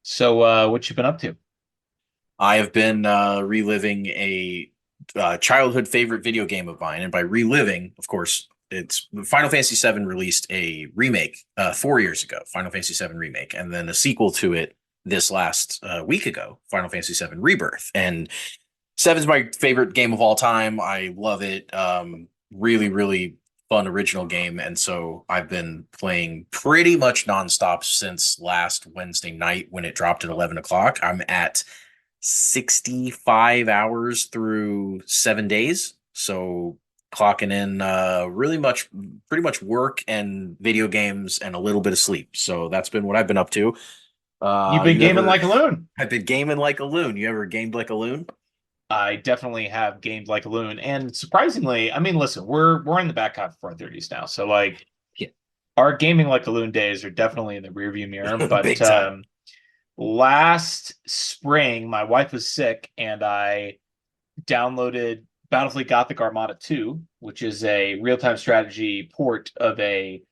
So, what you been up to? I have been reliving a childhood favorite video game of mine, and by reliving, of course, it's Final Fantasy VII released a remake 4 years ago, Final Fantasy VII remake, and then a sequel to it this last week ago, Final Fantasy VII Rebirth. And Seven's my favorite game of all time. I love it. Really, really fun original game, and so I've been playing pretty much nonstop since last Wednesday night when it dropped at 11 o'clock. I'm at 65 hours through 7 days. So clocking in really much, pretty much work and video games and a little bit of sleep. So that's been what I've been up to. You've been You gaming ever, like a loon. I've been gaming like a loon. You ever gamed like a loon? I definitely have gamed like a loon, and surprisingly, I mean, listen, we're in the back half of our 30s now, so like Yeah. our gaming like a loon days are definitely in the rearview mirror. But Big time. last spring, my wife was sick, and I downloaded Battlefield Gothic Armada 2, which is a real-time strategy port of a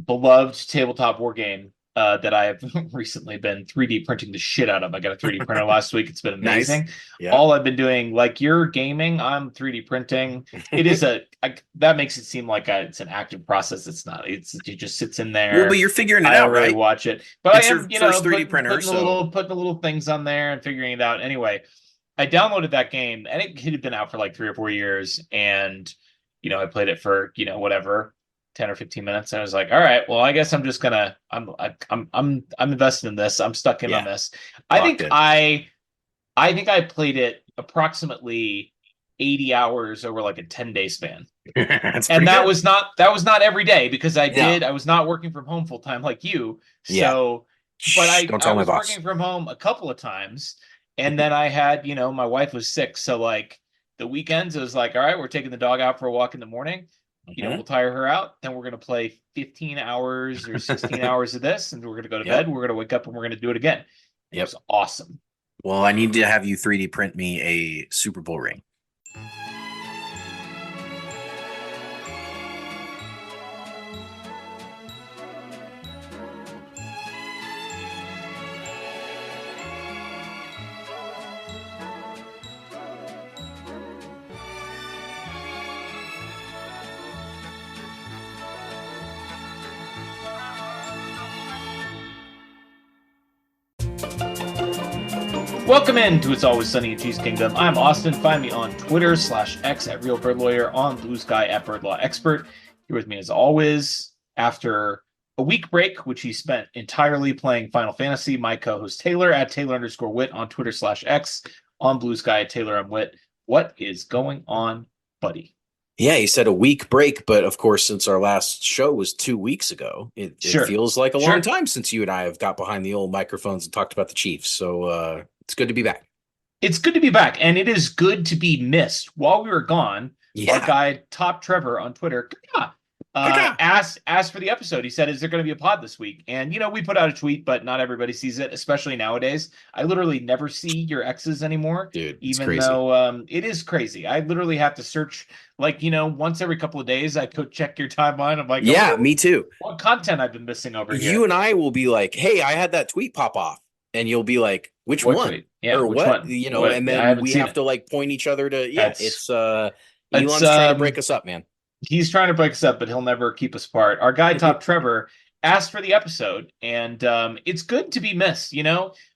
beloved tabletop war game that I have recently been 3D printing the shit out of. I got a 3D printer last week. It's been Nice. amazing. Yeah. All I've been doing, like you're gaming, I'm 3D printing. It is that makes it seem like it's an active process. It's not. It just sits in Well, but there. you're figuring it I out, don't really right? watch it, but I It's your am, first 3D putting printer, putting so the little things on there and figuring it out. Anyway, I downloaded that game and it had been out for like 3 or 4 years, and I played it for whatever 10 or 15 minutes. And I was like, all right, well, I guess I'm just gonna I'm invested in this. I'm stuck in on yeah, this. I locked think in. I think I played it approximately 80 hours over like a 10-day span. That's And pretty good. that was not every day because Yeah. I was not working from home full time like you. Yeah. So, but Shh, don't I tell my was boss. working from home a couple of times, and then I had, my wife was sick, so like the weekends it was like, all right, we're taking the dog out for a walk in the morning. We'll Hmm. tire her out, then we're going to play 15 hours or 16 hours of this, and we're going to go to bed, Yep. we're going to wake up, and we're going to do it again. And it Yep. was awesome. Well, I need to have you 3D print me a Super Bowl ring. Welcome in to It's Always Sunny in Cheese Kingdom. I'm Austin. Find me on Twitter/X at Real Bird Lawyer, on Blue Sky at Bird Law Expert. Here with me as always, after a week break, which he spent entirely playing Final Fantasy, my co-host Taylor at Taylor_Wit on Twitter/X, on Blue Sky at Taylor M Wit. What is going on, buddy? Yeah, he said a week break, but of course, since our last show was 2 weeks ago, it Sure. feels like a long Sure. time since you and I have got behind the old microphones and talked about the Chiefs. So it's good to be back. It's good to be back, and it is good to be missed. While we were gone, our Yeah. guy Top Trevor on Twitter, yeah, Kaka. asked for the episode. He said, "Is there going to be a pod this week?" And we put out a tweet, but not everybody sees it, especially nowadays. I literally never see your exes anymore, Dude, it's even crazy. though it is crazy. I literally have to search, like once every couple of days. I go check your timeline. I'm like, I wonder Yeah, me too. what content I've been missing over You here. and I will be like, "Hey, I had that tweet pop off," and you'll be like, "Which What one?" tweet? Yeah, Or which what? one? You know, What? and I then haven't we seen have it. to like point each other to, yeah, That's it's Elon's trying to break us up, man. he's trying to break us up, but he'll never keep us apart. Our guy Top Trevor asked for the episode, and it's good to be missed.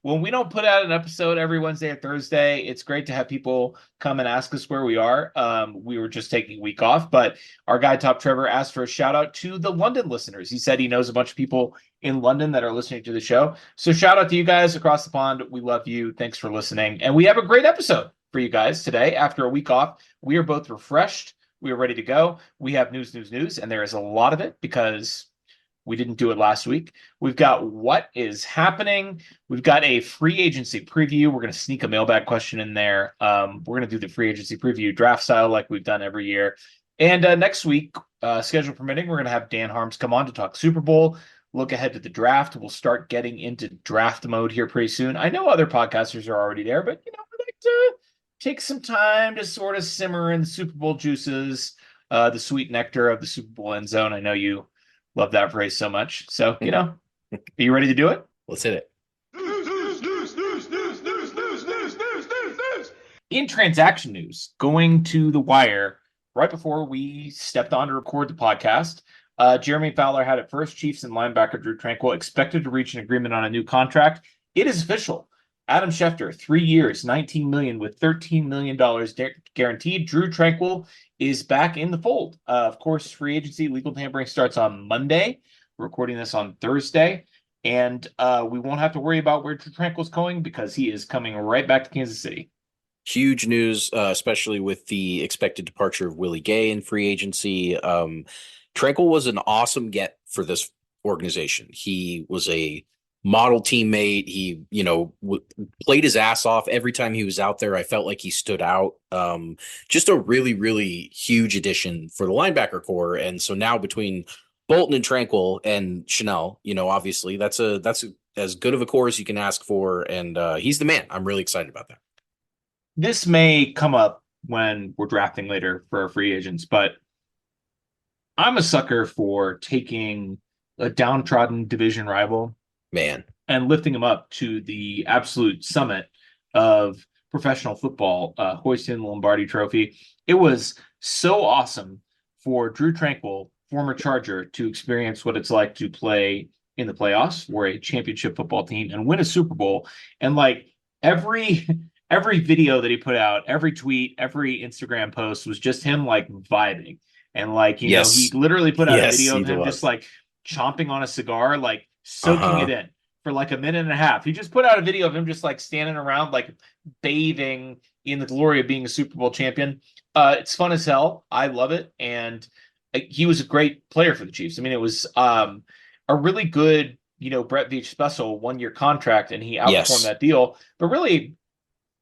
When we don't put out an episode every Wednesday or Thursday, it's great to have people come and ask us where we are. We were just taking a week off, but our guy Top Trevor asked for a shout out to the London listeners. He said he knows a bunch of people in London that are listening to the show. So shout out to you guys across the pond. We love you. Thanks for listening, and we have a great episode for you guys today. After a week off, we are both refreshed. We are ready to go. We have news, and there is a lot of it because we didn't do it last week. We've got what is happening. We've got a free agency preview. We're going to sneak a mailbag question in there. We're going to do the free agency preview draft style like we've done every year. And next week, schedule permitting, we're going to have Dan Harms come on to talk Super Bowl, look ahead to the draft. We'll start getting into draft mode here pretty soon. I know other podcasters are already there, but we like to take some time to sort of simmer in the Super Bowl juices, the sweet nectar of the Super Bowl end zone. I know you love that phrase so much. So, are you ready to do it? Let's hit it. In transaction news, going to the wire right before we stepped on to record the podcast, Jeremy Fowler had it first. Chiefs and linebacker Drew Tranquil expected to reach an agreement on a new contract. It is official. Adam Schefter, 3 years, $19 million with $13 million guaranteed. Drew Tranquil is back in the fold. Of course, free agency legal tampering starts on Monday. We're recording this on Thursday. And we won't have to worry about where Drew Tranquil's going because he is coming right back to Kansas City. Huge news, especially with the expected departure of Willie Gay in free agency. Tranquil was an awesome get for this organization. He was a model teammate. He, played his ass off every time he was out there. I felt like he stood out. Just a really, really huge addition for the linebacker core. And so now between Bolton and Tranquil and Chanel, obviously that's as good of a core as you can ask for. And he's the man. I'm really excited about that. This may come up when we're drafting later for our free agents, but I'm a sucker for taking a downtrodden division rival Man. and lifting them up to the absolute summit of professional football, hoisting the Lombardi Trophy. It was so awesome for Drew Tranquil, former Charger, to experience what it's like to play in the playoffs for a championship football team and win a Super Bowl. And like every every video that he put out, every tweet, every Instagram post was just him like vibing. And like, he Yes. literally put out a Yes, video he of him just was. like chomping on a cigar, like soaking it Uh-huh. in for like a minute and a half. He just put out a video of him just like standing around, like bathing in the glory of being a Super Bowl champion. It's fun as hell. I love it. And he was a great player for the Chiefs. I mean, it was a really good, Brett Veach special 1 year contract, and he outperformed Yes. that deal. But really,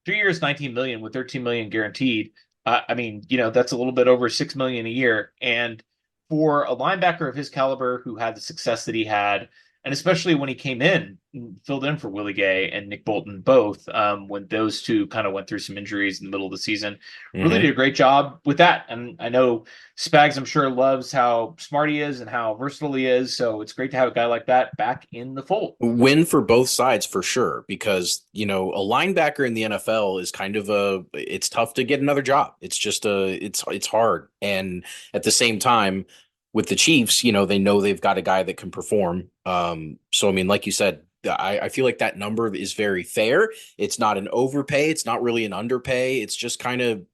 3 years, 19 million with 13 million guaranteed. I mean, that's a little bit over 6 million a year. And for a linebacker of his caliber who had the success that he had, and especially when he came in, filled in for Willie Gay and Nick Bolton both, when those two kind of went through some injuries in the middle of the season, really Hmm. did a great job with that. And I know Spags, I'm sure, loves how smart he is and how versatile he is. So it's great to have a guy like that back in the fold. Win for both sides for sure, because a linebacker in the NFL is kind of it's tough to get another job. It's just it's hard. And at the same time, with the Chiefs, they know they've got a guy that can perform. So I mean, like you said, I feel like that number is very fair. It's not an overpay. It's not really an underpay. It's just kind of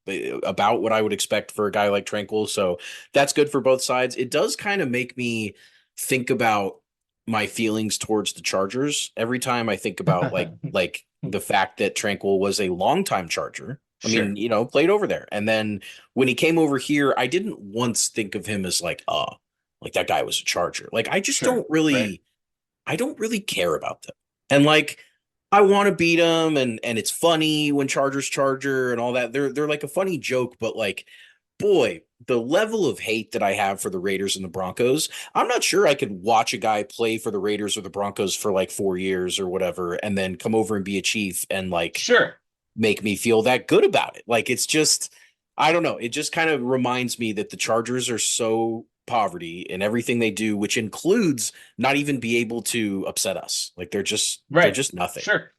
about what I would expect for a guy like Tranquil. So that's good for both sides. It does kind of make me think about my feelings towards the Chargers every time I think about like the fact that Tranquil was a longtime Charger. I mean, Sure, played over there. And then when he came over here, I didn't once think of him as like, oh, like that guy was a Charger. Like sure, right. I don't really care about them. And like I want to beat them and it's funny when Chargers Charger and all that. They're like a funny joke, but like boy, the level of hate that I have for the Raiders and the Broncos, I'm not sure I could watch a guy play for the Raiders or the Broncos for like 4 years or whatever, and then come over and be a Chief and like Sure. make me feel that good about it. Like it's just, I don't know. It just kind of reminds me that the Chargers are so poverty in everything they do, which includes not even be able to upset us. Like they're Right. just nothing. Sure.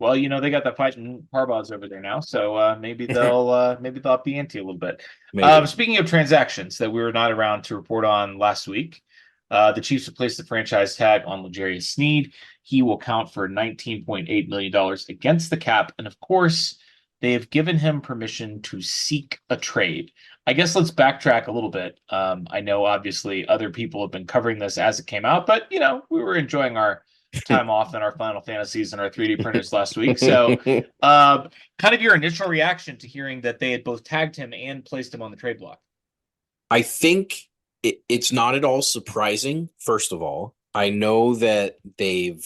Well, they got the fighting Harbaughs over there now, so maybe they'll up the ante a little bit. Maybe. Speaking of transactions that we were not around to report on last week, the Chiefs have placed the franchise tag on L'Jarius Sneed. He will count for $19.8 million against the cap, and of course, they have given him permission to seek a trade. I guess let's backtrack a little bit. I know obviously other people have been covering this as it came out, but we were enjoying our time off in our Final Fantasies and our 3D printers last week. So, kind of your initial reaction to hearing that they had both tagged him and placed him on the trade block. I think it's not at all surprising. First of all, I know that they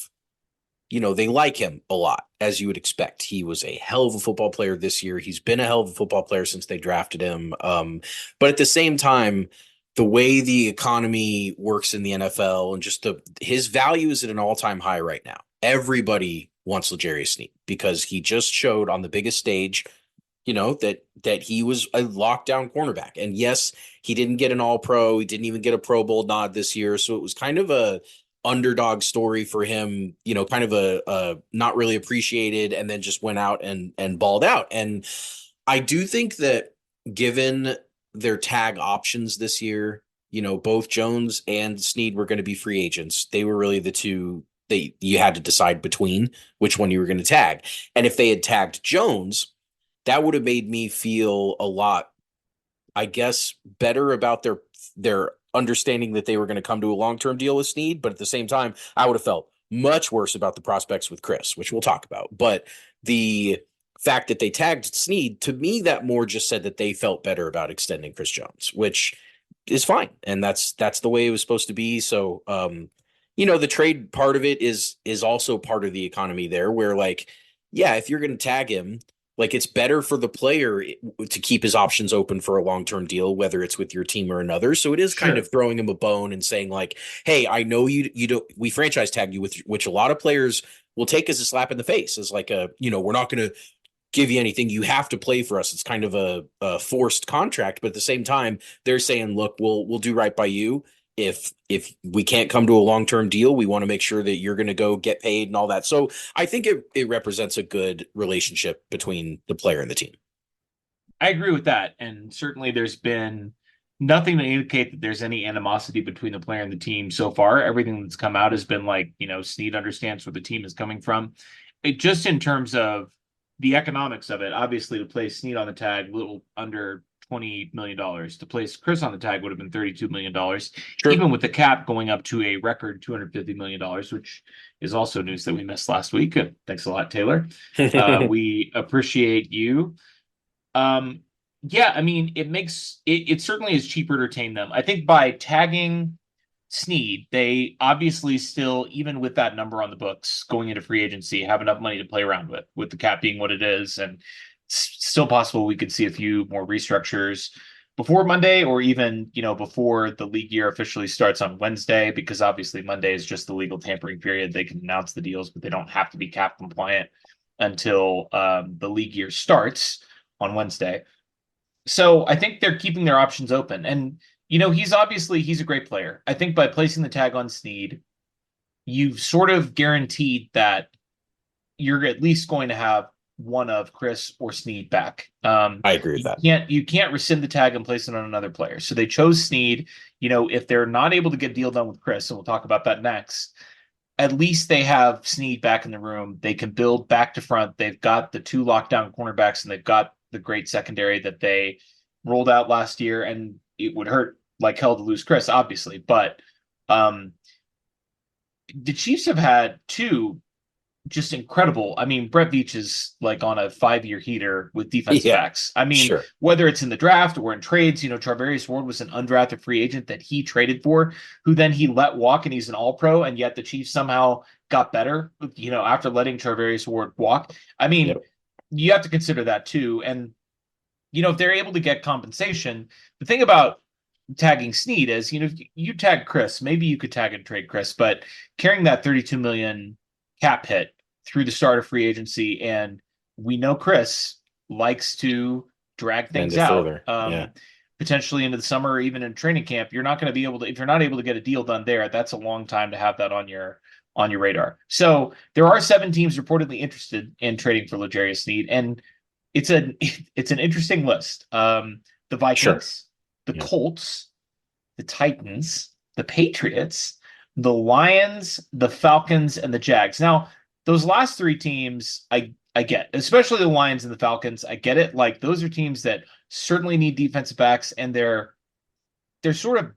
like him a lot, as you would expect. He was a hell of a football player this year. He's been a hell of a football player since they drafted him. But at the same time, the way the economy works in the NFL and just his value is at an all-time high right now. Everybody wants L'Jarius Sneed because he just showed on the biggest stage, that he was a lockdown cornerback. And yes, he didn't get an all pro. He didn't even get a Pro Bowl nod this year. So it was kind of underdog story for him, kind of a not really appreciated, and then just went out and balled out. And I do think that given their tag options this year, both Jones and Snead were going to be free agents. They were really the two that you had to decide between which one you were going to tag. And if they had tagged Jones, that would have made me feel a lot, I guess, better about their understanding that they were going to come to a long-term deal with Snead. But at the same time, I would have felt much worse about the prospects with Chris, which we'll talk about. But the fact that they tagged Snead, to me, that more just said that they felt better about extending Chris Jones, which is fine. And that's the way it was supposed to be. So the trade part of it is also part of the economy there, where like, yeah, if you're going to tag him, like it's better for the player to keep his options open for a long-term deal, whether it's with your team or another. So it is kind Sure. of throwing him a bone and saying like, hey, I know you don't, we franchise tag you, with which a lot of players will take as a slap in the face, as like we're not going to give you anything. You have to play for us. It's kind of a forced contract, but at the same time, they're saying, look, we'll do right by you. If we can't come to a long-term deal, we want to make sure that you're going to go get paid and all that. So I think it represents a good relationship between the player and the team. I agree with that. And certainly there's been nothing to indicate that there's any animosity between the player and the team so far. Everything that's come out has been like, Snead understands where the team is coming from. It just in terms of the economics of it, obviously to place Snead on the tag, a little under $20 million. To place Chris on the tag would have been $32 million, Sure. even with the cap going up to a record $250 million, which is also news that we missed last week. Thanks a lot, Taylor. We appreciate you. Um, yeah, I mean, it certainly is cheaper to retain them. I think by tagging Snead, they obviously still, even with that number on the books going into free agency, have enough money to play around with the cap being what it is. And it's still possible we could see a few more restructures before Monday, or even, before the league year officially starts on Wednesday, because obviously Monday is just the legal tampering period. They can announce the deals, but they don't have to be cap compliant until the league year starts on Wednesday. So I think they're keeping their options open. And, he's a great player. I think by placing the tag on Snead, you've sort of guaranteed that you're at least going to have one of Chris or Snead back. I agree with You that. can't rescind the tag and place it on another player. So they chose Snead. If they're not able to get a deal done with Chris, and we'll talk about that next, at least they have Snead back in the room. They can build back to front. They've got the two lockdown cornerbacks, and they've got the great secondary that they rolled out last year. And it would hurt like hell to lose Chris, obviously. But um, the Chiefs have had two just incredible. I mean, Brett Veach is like on a 5-year heater with defensive Yeah, backs. I mean, sure. whether it's in the draft or in trades, Charvarius Ward was an undrafted free agent that he traded for, who then he let walk, and he's an all pro. And yet the Chiefs somehow got better, after letting Charvarius Ward walk. I mean, Yep. you have to consider that too. And, if they're able to get compensation, the thing about tagging Snead is, if you tag Chris, maybe you could tag and trade Chris, but carrying that 32 million cap hit through the start of free agency, and we know Chris likes to drag And things it out, further. Yeah. potentially into the summer or even in training camp. You're not going to be able to, if you're not able to get a deal done there, that's a long time to have that on your radar. So there are 7 teams reportedly interested in trading for L'Jarius Snead, and it's an it's an interesting list. The Sure. Vikings, the Yeah. Colts, the Titans, the Patriots, the Lions, the Falcons, and the Jags. Now, those last 3 teams, I get, especially the Lions and the Falcons. I get it. Like, those are teams that certainly need defensive backs, and they're sort of,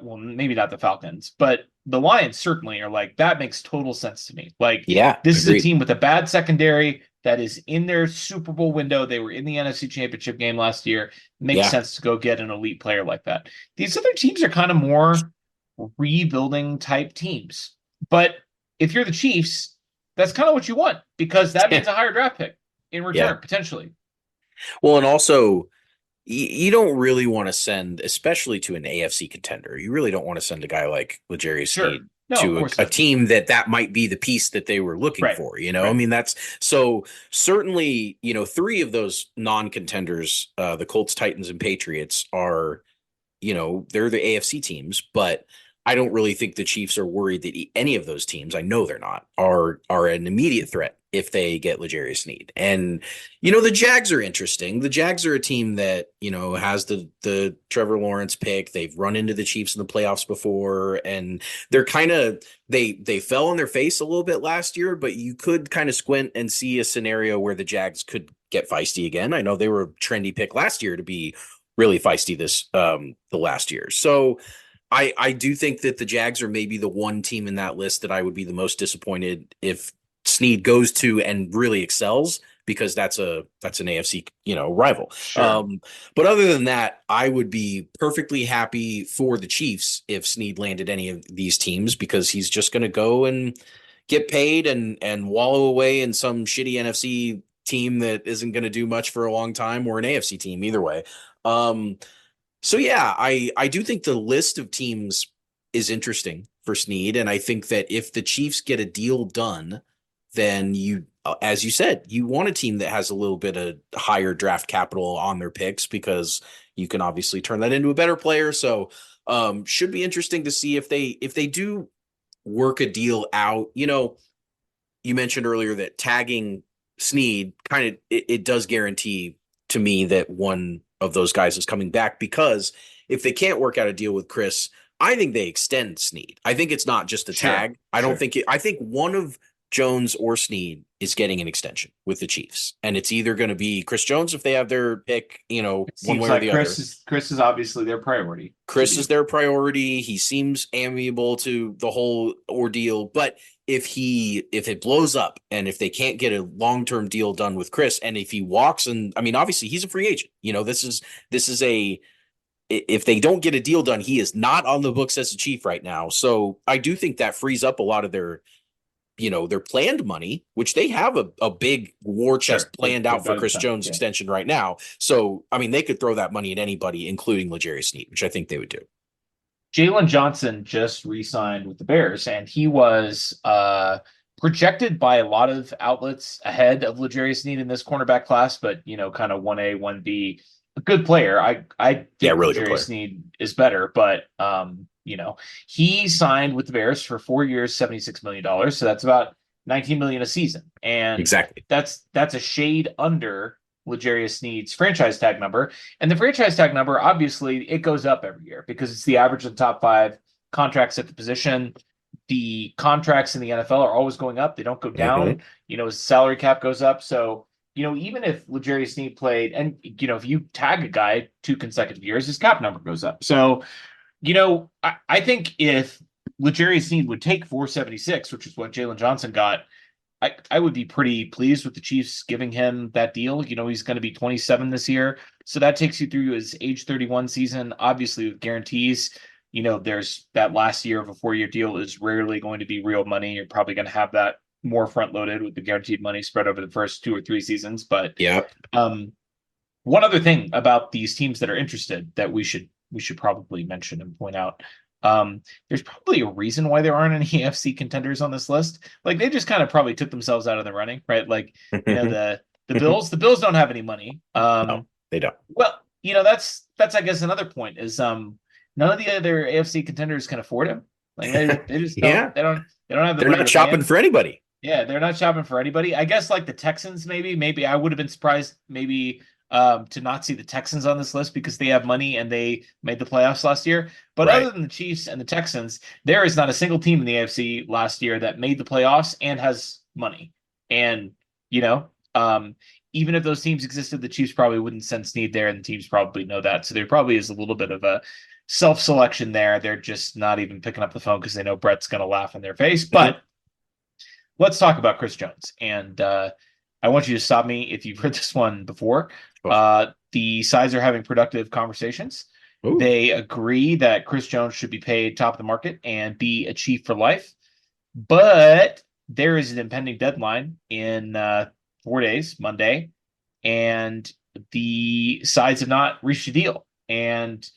well, maybe not the Falcons, but the Lions certainly are like, that makes total sense to me. Like, Yeah. this is a Agreed. team with a bad secondary that is in their Super Bowl window. They were in the NFC Championship game last year. Makes Yeah. sense to go get an elite player like that. These other teams are kind of more rebuilding type teams. But if you're the Chiefs, that's kind of what you want, because that means a higher draft pick in Yeah. return, potentially. Well, and also you don't really want to send, especially to an AFC contender. You really don't want to send a guy like L'Jarius Sure. Snead No, of to course a not. team that might be the piece that they were looking Right. for. I Right. mean, that's so certainly, 3 of those non-contenders, the Colts, Titans, and Patriots are, they're the AFC teams, but I don't really think the Chiefs are worried that any of those teams, I know they're not, are an immediate threat if they get L'Jarius Sneed. And the Jags are interesting. The Jags are a team that, has the Trevor Lawrence pick. They've run into the Chiefs in the playoffs before, and they're kind of they fell on their face a little bit last year, but you could kind of squint and see a scenario where the Jags could get feisty again. I know they were a trendy pick last year to be really feisty the last year. So I do think that the Jags are maybe the one team in that list that I would be the most disappointed if Snead goes to and really excels, because that's an AFC rival. Sure. But other than that, I would be perfectly happy for the Chiefs if Snead landed any of these teams, because he's just going to go and get paid and wallow away in some shitty NFC team that isn't going to do much for a long time, or an AFC team, either way. So yeah, I do think the list of teams is interesting for Snead, and I think that if the Chiefs get a deal done, then as you said, you want a team that has a little bit of higher draft capital on their picks, because you can obviously turn that into a better player. So should be interesting to see if they do work a deal out. You mentioned earlier that tagging Snead kind of it does guarantee to me that one of those guys is coming back, because if they can't work out a deal with Chris, I think they extend Snead. I think it's not just a Sure. tag. I don't Sure. think I think one of Jones or Snead is getting an extension with the Chiefs, and it's either going to be Chris Jones if they have their pick, It one seems way or like the other. Chris is obviously their priority to Chris is be. their priority. He seems amiable to the whole ordeal, but if it blows up and if they can't get a long-term deal done with Chris, and if he walks, and I mean obviously he's a free agent. This is a if they don't get a deal done, he is not on the books as a Chief right now. So I do think that frees up a lot of their planned money, which they have a big war chest Sure. planned They've out for got it Chris done. Jones Yeah. extension right now. So, I mean, they could throw that money at anybody, including L'Jarius Sneed, which I think they would do. Jalen Johnson just re-signed with the Bears, and he was projected by a lot of outlets ahead of L'Jarius Sneed in this cornerback class, but kind of 1A, 1B, a good player. I Yeah, think really good L'Jarius player. Sneed is better, but he signed with the Bears for 4 years, $76 million. So that's about 19 million a season. And Exactly. that's a shade under L'Jarius Sneed's franchise tag number. And the franchise tag number, obviously, it goes up every year because it's the average of the top five contracts at the position. The contracts in the NFL are always going up. They don't go Mm-hmm. down, as the salary cap goes up. So, even if L'Jarius Sneed played, and, if you tag a guy 2 consecutive years, his cap number goes up. So, I think if L'Jarius Sneed would take 476, which is what Jalen Johnson got, I would be pretty pleased with the Chiefs giving him that deal. He's going to be 27 this year. So that takes you through his age 31 season, obviously with guarantees. There's that last year of a 4-year deal is rarely going to be real money. You're probably going to have that more front loaded with the guaranteed money spread over the first 2 or 3 seasons. But Yeah. um, one other thing about these teams that are interested that we should probably mention and point out. There's probably a reason why there aren't any AFC contenders on this list. Like they just kind of probably took themselves out of the running, right? Like, the Bills don't have any money. No, they don't. Well, that's I guess another point is none of the other AFC contenders can afford him. Like they just don't Yeah. they don't have the They're money not to pay shopping him. for anybody. Yeah, they're not shopping for anybody. I guess like the Texans, maybe I would have been surprised maybe to not see the Texans on this list because they have money and they made the playoffs last year. But Right. other than the Chiefs and the Texans, there is not a single team in the AFC last year that made the playoffs and has money. And you know, um, even if those teams existed, the Chiefs probably wouldn't send Snead there, and the teams probably know that. So there probably is a little bit of a self-selection there. They're just not even picking up the phone because they know Brett's going to laugh in their face. Mhm. But let's talk about Chris Jones. And I want you to stop me if you've heard this one before. Oh. The sides are having productive conversations. Ooh. They agree that Chris Jones should be paid top of the market and be a chief for life. But there is an impending deadline in 4 days, Monday, and the sides have not reached a deal. And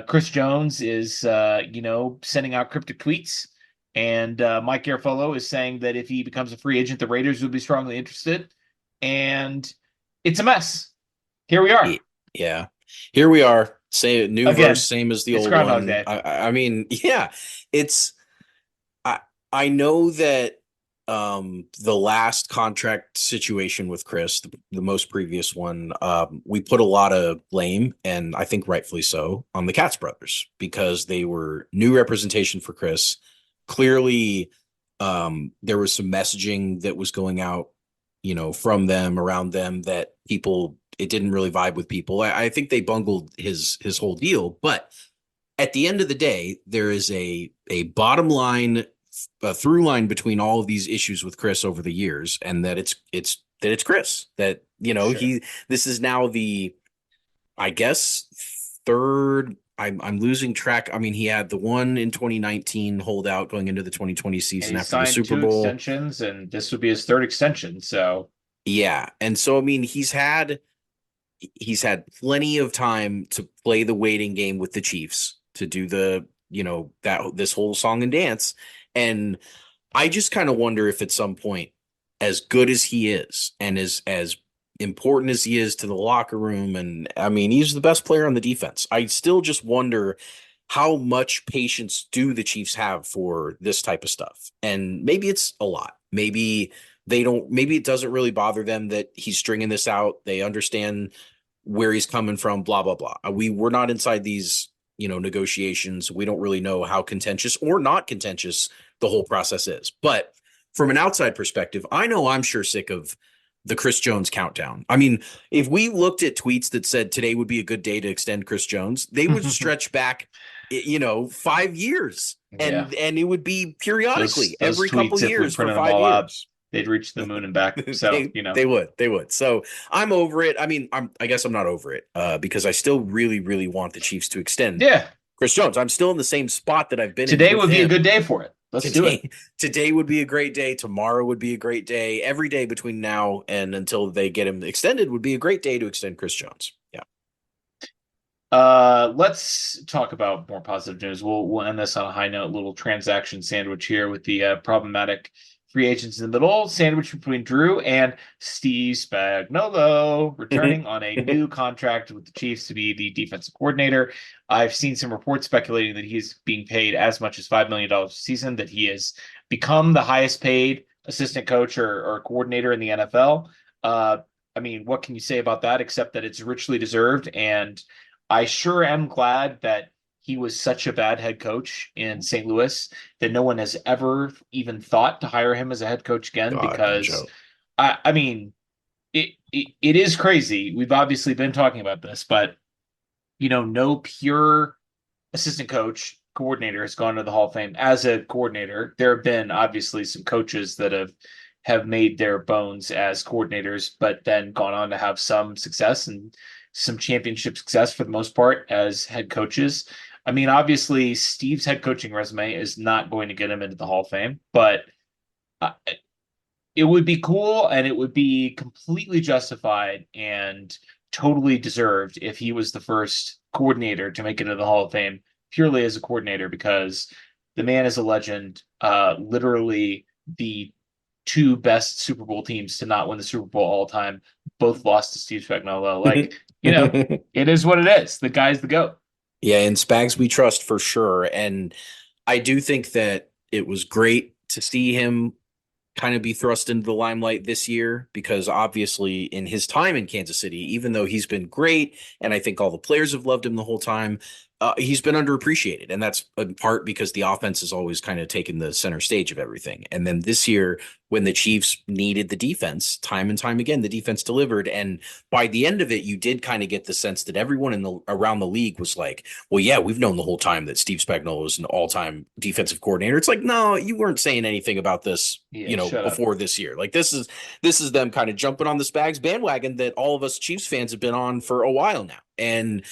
Chris Jones is, sending out cryptic tweets. And Mike Garafolo is saying that if he becomes a free agent, the Raiders would be strongly interested. And it's a mess. Here we are. Yeah. Here we are. Say new verse, Again, same as the it's old Groundhog one. Day. I mean, yeah, it's I I know that the last contract situation with Chris, the most previous one, we put a lot of blame, and I think rightfully so, on the Katz brothers because they were new representation for Chris. Clearly, there was some messaging that was going out, from them around them that people it didn't really vibe with people. I think they bungled his whole deal, but at the end of the day, there is a bottom line, a through line between all of these issues with Chris over the years, and that it's Chris that Sure. he this is now the I guess third. I'm losing track. I mean, he had the one in 2019 holdout going into the 2020 And season he after the signed Super two Bowl. extensions, and this would be his third extension. So Yeah, and so I mean, he's had plenty of time to play the waiting game with the Chiefs to do the that this whole song and dance, and I just kind of wonder if at some point, as good as he is and as important as he is to the locker room, and I mean he's the best player on the defense, I still just wonder how much patience do the Chiefs have for this type of stuff. And maybe it's a lot. Maybe it doesn't really bother them that he's stringing this out. They understand where he's coming from, blah, blah, blah. We're not inside these, negotiations. We don't really know how contentious or not contentious the whole process is. But from an outside perspective, I know I'm sure sick of the Chris Jones countdown. I mean, if we looked at tweets that said today would be a good day to extend Chris Jones, they would stretch back 5 years, yeah, and it would be those periodically those every couple tweets, if we years for printed them five all out, years. they'd reach the moon and back. So They would. So I'm over it. I mean, I guess I'm not over it because I still really, really want the Chiefs to extend yeah, Chris Jones. I'm still in the same spot that I've been in today with would be a him. good day for it. Let's do it. Today would be a great day. Tomorrow would be a great day. Every day between now and until they get him extended would be a great day to extend Chris Jones. Yeah. Let's talk about more positive news. We'll end this on a high note. Little transaction sandwich here with the problematic free agents in the middle. Sandwich between Drew and Steve Spagnuolo, returning on a new contract with the Chiefs to be the defensive coordinator. I've seen some reports speculating that he's being paid as much as $5 million a season. That he has become the highest paid assistant coach or coordinator in the NFL. I mean, what can you say about that except that it's richly deserved? And I sure am glad that he was such a bad head coach in St. Louis that no one has ever even thought to hire him as a head coach again God, no because joke. I mean it is crazy. We've obviously been talking about this, but no pure assistant coach coordinator has gone to the Hall of Fame as a coordinator. There have been obviously some coaches that have made their bones as coordinators, but then gone on to have some success and some championship success for the most part as head coaches. I mean, obviously, Steve's head coaching resume is not going to get him into the Hall of Fame, but uh, it would be cool and it would be completely justified and totally deserved if he was the first coordinator to make it into the Hall of Fame purely as a coordinator because the man is a legend. Literally the two best Super Bowl teams to not win the Super Bowl all time both lost to Steve Spagnuolo. Like, it is what it is. The guy's the GOAT. Yeah, in Spags we trust for sure. And I do think that it was great to see him kind of be thrust into the limelight this year because obviously in his time in Kansas City, even though he's been great and I think all the players have loved him the whole time, he's been underappreciated. And that's in part because the offense has always kind of taken the center stage of everything. And then this year, when the Chiefs needed the defense, time and time again, the defense delivered. And by the end of it, you did kind of get the sense that everyone around the league was like, well, yeah, we've known the whole time that Steve Spagnuolo is an all-time defensive coordinator. It's like, no, you weren't saying anything about this, Yeah, shut up. before this year. Like this is them kind of jumping on the Spags bandwagon that all of us Chiefs fans have been on for a while now. And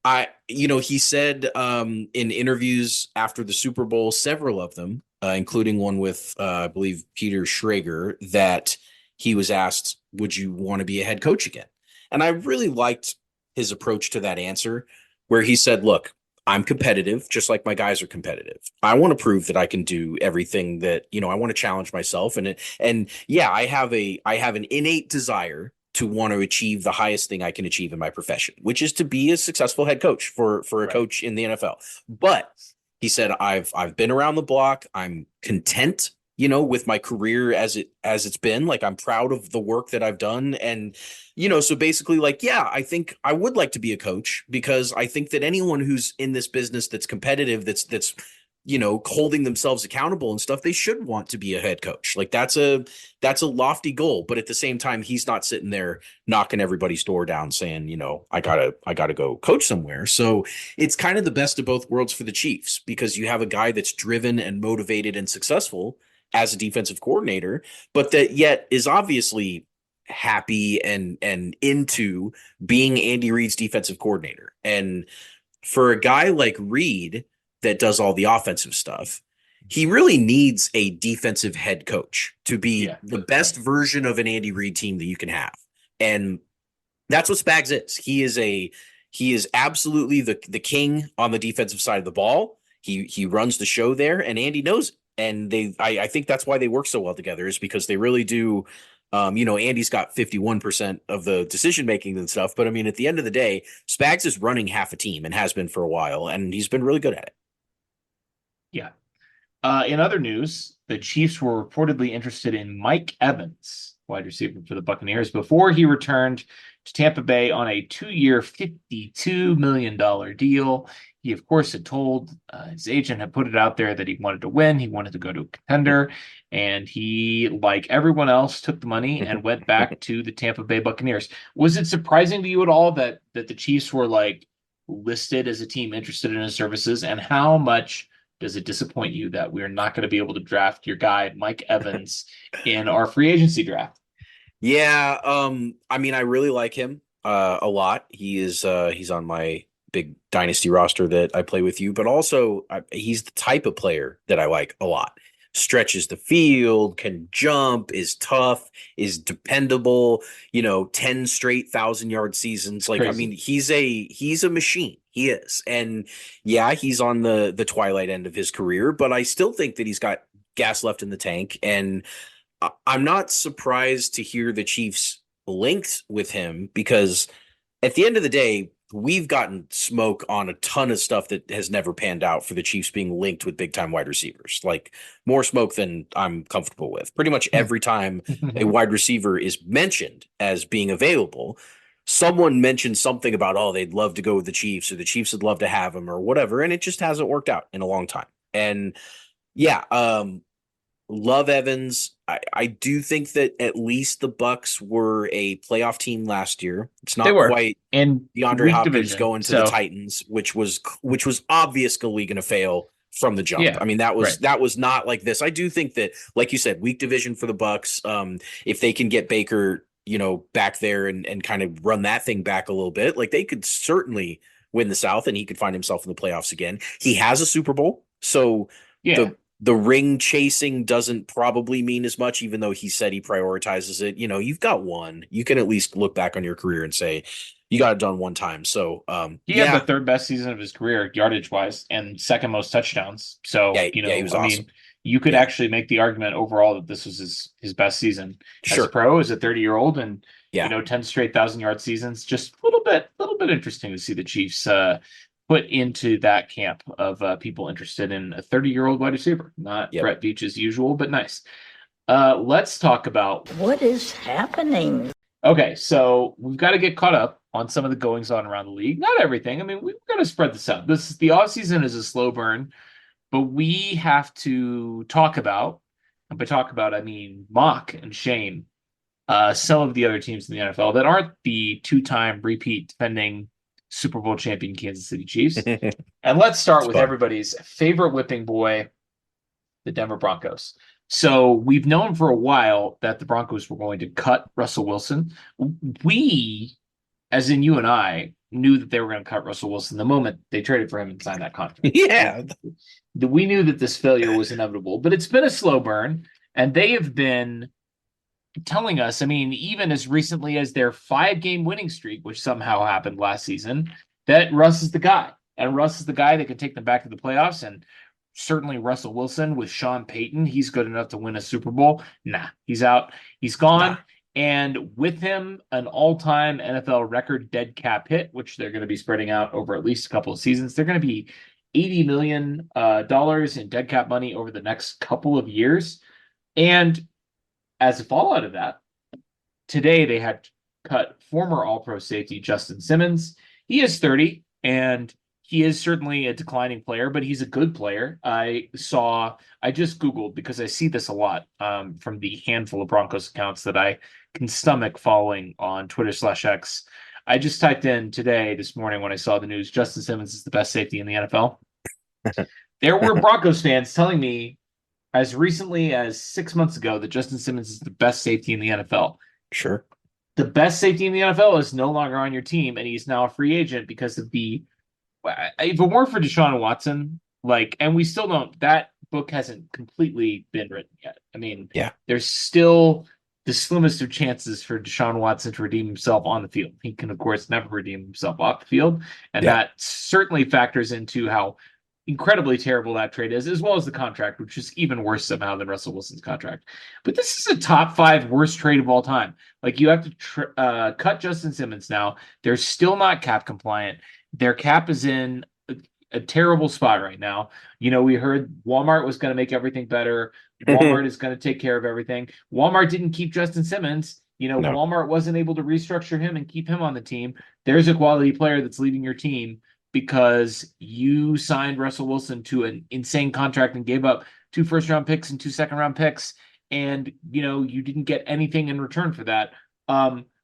he said in interviews after the Super Bowl, several of them, including one with, I believe, Peter Schrager, that he was asked, would you want to be a head coach again? And I really liked his approach to that answer, where he said, look, I'm competitive, just like my guys are competitive. I want to prove that I can do everything that, I want to challenge myself. And yeah, I have an innate desire to want to achieve the highest thing I can achieve in my profession, which is to be a successful head coach for a Right. coach in the NFL. But he said, I've been around the block. I'm content, with my career as it's been. Like, I'm proud of the work that I've done. And, so basically, like, yeah, I think I would like to be a coach, because I think that anyone who's in this business that's competitive, that's holding themselves accountable and stuff, they should want to be a head coach. Like, that's a lofty goal. But at the same time, he's not sitting there knocking everybody's door down saying, I gotta go coach somewhere. So it's kind of the best of both worlds for the Chiefs, because you have a guy that's driven and motivated and successful as a defensive coordinator, but that yet is obviously happy and into being Andy Reid's defensive coordinator. And for a guy like Reid that does all the offensive stuff, he really needs a defensive head coach to be Yeah. the best version of an Andy Reid team that you can have. And that's what Spags is. He is absolutely the king on the defensive side of the ball. He runs the show there, and Andy knows it. And I think that's why they work so well together, is because they really do. Andy's got 51% of the decision making and stuff, but I mean, at the end of the day, Spags is running half a team and has been for a while, and he's been really good at it. Yeah. In other news, the Chiefs were reportedly interested in Mike Evans, wide receiver for the Buccaneers, before he returned to Tampa Bay on a 2-year, $52 million deal. He, of course, had told his agent, had put it out there that he wanted to win. He wanted to go to a contender. And he, like everyone else, took the money and went back to the Tampa Bay Buccaneers. Was it surprising to you at all that the Chiefs were like listed as a team interested in his services? And how much does it disappoint you that we're not going to be able to draft your guy, Mike Evans, in our free agency draft? Yeah, I mean, I really like him a lot. He's on my big dynasty roster that I play with you, but also he's the type of player that I like a lot. Stretches the field, can jump, is tough, is dependable, 10 straight 1,000-yard seasons. Like, I mean, Crazy. he's a machine. He is. And yeah, he's on the twilight end of his career, but I still think that he's got gas left in the tank. And I'm not surprised to hear the Chiefs linked with him, because at the end of the day, we've gotten smoke on a ton of stuff that has never panned out for the Chiefs being linked with big time wide receivers. Like, more smoke than I'm comfortable with. Pretty much every time a wide receiver is mentioned as being available, someone mentions something about, oh, they'd love to go with the Chiefs, or the Chiefs would love to have him, or whatever. And it just hasn't worked out in a long time. And yeah, love Evans. I do think that at least the Bucks were a playoff team last year. It's They not were quite in DeAndre weak Hopkins division. going to the So, Titans, which was obviously going to fail from the jump. yeah, I mean, that was right. that was not like this. I do think that, like you said, weak division for the Bucks. If they can get Baker, back there and kind of run that thing back a little bit, like, they could certainly win the South, and he could find himself in the playoffs again. He has a Super Bowl, so Yeah. the ring chasing doesn't probably mean as much, even though he said he prioritizes it. You've got one. You can at least look back on your career and say you got it done one time. So, He had the yeah, third best season of his career, yardage wise, and second most touchdowns. So, yeah, yeah, he was I awesome. mean, you could Yeah, actually make the argument overall that this was his best season as a sure. pro, as a 30-year-old, and Yeah, 10 straight 1,000-yard seasons. Just a little bit interesting to see the Chiefs put into that camp of people interested in a 30-year-old wide receiver. Not yep. Brett Veach's usual, but nice. Let's talk about What is happening? Okay, so we've got to get caught up on some of the goings on around the league. Not everything. I mean, we've got to spread this out. The offseason is a slow burn, but we have to talk about, and by talk about, I mean mock and shame some of the other teams in the NFL that aren't the two-time repeat defending Super Bowl champion Kansas City Chiefs. It's And let's start with fun. everybody's favorite whipping boy, the Denver Broncos. So we've known for a while that the Broncos were going to cut Russell Wilson. We, as in you and I, knew that they were going to cut Russell Wilson the moment they traded for him and signed that contract. Yeah, We knew that this failure was inevitable, but it's been a slow burn, and they have been telling us, I mean, even as recently as their 5-game winning streak, which somehow happened last season, that Russ is the guy. And Russ is the guy that can take them back to the playoffs. And certainly Russell Wilson with Sean Payton, he's good enough to win a Super Bowl. Nah, he's out. He's gone. nah. And with him, an all-time NFL record dead cap hit, which they're going to be spreading out over at least a couple of seasons. They're going to be $80 million dollars in dead cap money over the next couple of years. And as a fallout of that, today they had cut former All-Pro safety Justin Simmons. He is 30, and he is certainly a declining player, but he's a good player. I just Googled because I see this a lot from the handful of Broncos accounts that I can stomach following on Twitter/X. I just typed in today, this morning, when I saw the news, Justin Simmons is the best safety in the NFL. There were Broncos fans telling me as recently as 6 months ago that Justin Simmons is the best safety in the NFL. Sure. The best safety in the NFL is no longer on your team, and he's now a free agent because of the. If it weren't for Deshaun Watson, and we still don't. That book hasn't completely been written yet. I mean, yeah, there's still the slimmest of chances for Deshaun Watson to redeem himself on the field. He can, of course, never redeem himself off the field, and that certainly factors into how incredibly terrible that trade is, as well as the contract, which is even worse somehow than Russell Wilson's contract. But this is a top 5 worst trade of all time. You have to cut Justin Simmons now. They're still not cap compliant. Their cap is in a terrible spot right now. We heard Walmart was going to make everything better. Walmart is going to take care of everything. Walmart didn't keep Justin Simmons. No. Walmart wasn't able to restructure him and keep him on the team. There's a quality player that's leaving your team because you signed Russell Wilson to an insane contract and gave up 2 first-round picks and 2 second-round picks, and you didn't get anything in return for that.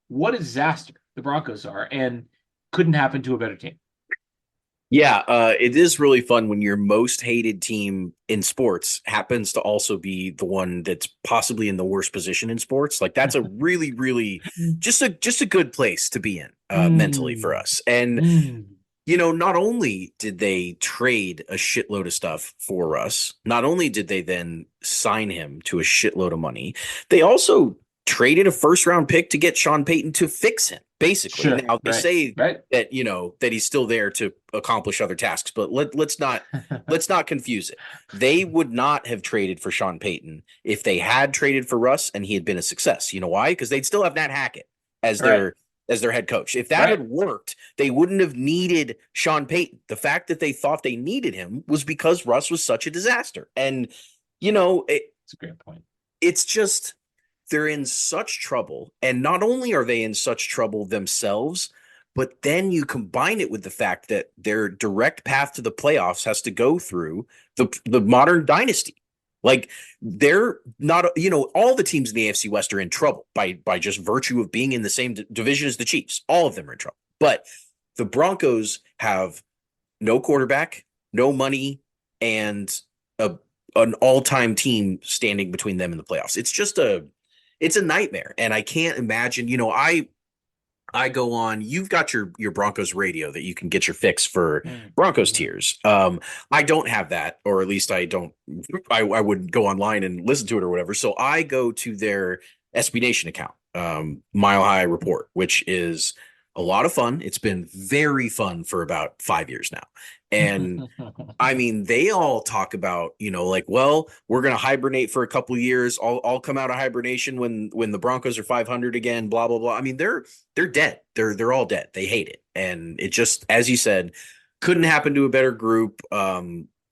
What a disaster the Broncos are, and couldn't happen to a better team. Yeah, it is really fun when your most hated team in sports happens to also be the one that's possibly in the worst position in sports. That's a really, really just a good place to be in mentally for us. And not only did they trade a shitload of stuff for Russ, not only did they then sign him to a shitload of money, they also traded a first-round pick to get Sean Payton to fix him, basically. Sure, now, they say that, that he's still there to accomplish other tasks, but let's not confuse it. They would not have traded for Sean Payton if they had traded for Russ and he had been a success. You know why? Because they'd still have Nat Hackett as their head coach. If that had worked, they wouldn't have needed Sean Payton. The fact that they thought they needed him was because Russ was such a disaster. And, it's a great point. It's just, they're in such trouble. And not only are they in such trouble themselves, but then you combine it with the fact that their direct path to the playoffs has to go through the modern dynasty. They're not, all the teams in the AFC West are in trouble by just virtue of being in the same division as the Chiefs. All of them are in trouble. But the Broncos have no quarterback, no money, and an all-time team standing between them and the playoffs. It's a nightmare. And I can't imagine, I go on, you've got your Broncos radio that you can get your fix for Broncos tiers. I don't have that, or at least I would go online and listen to it or whatever. So I go to their SB Nation account, Mile High Report, which is a lot of fun. It's been very fun for about 5 years now. And I mean, they all talk about, we're going to hibernate for a couple of years. I'll come out of hibernation when the Broncos are 500 again, blah, blah, blah. I mean, they're dead. They're all dead. They hate it. And it just, as you said, couldn't happen to a better group.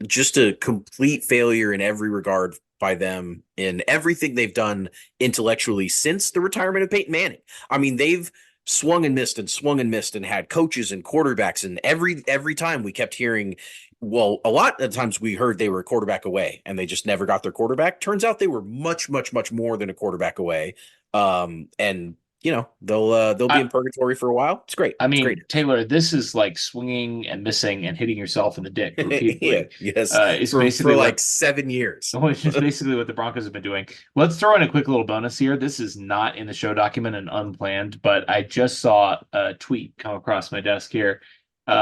Just a complete failure in every regard by them in everything they've done intellectually since the retirement of Peyton Manning. I mean, they've swung and missed and had coaches and quarterbacks. And every time we kept hearing, well, a lot of times we heard they were a quarterback away and they just never got their quarterback. Turns out they were much, much, much more than a quarterback away. And they'll be in purgatory for a while. It's great. I mean, great. Taylor, this is like swinging and missing and hitting yourself in the dick repeatedly. Yes. It's basically for 7 years. Which is basically what the Broncos have been doing. Let's throw in a quick little bonus here. This is not in the show document and unplanned, but I just saw a tweet come across my desk here.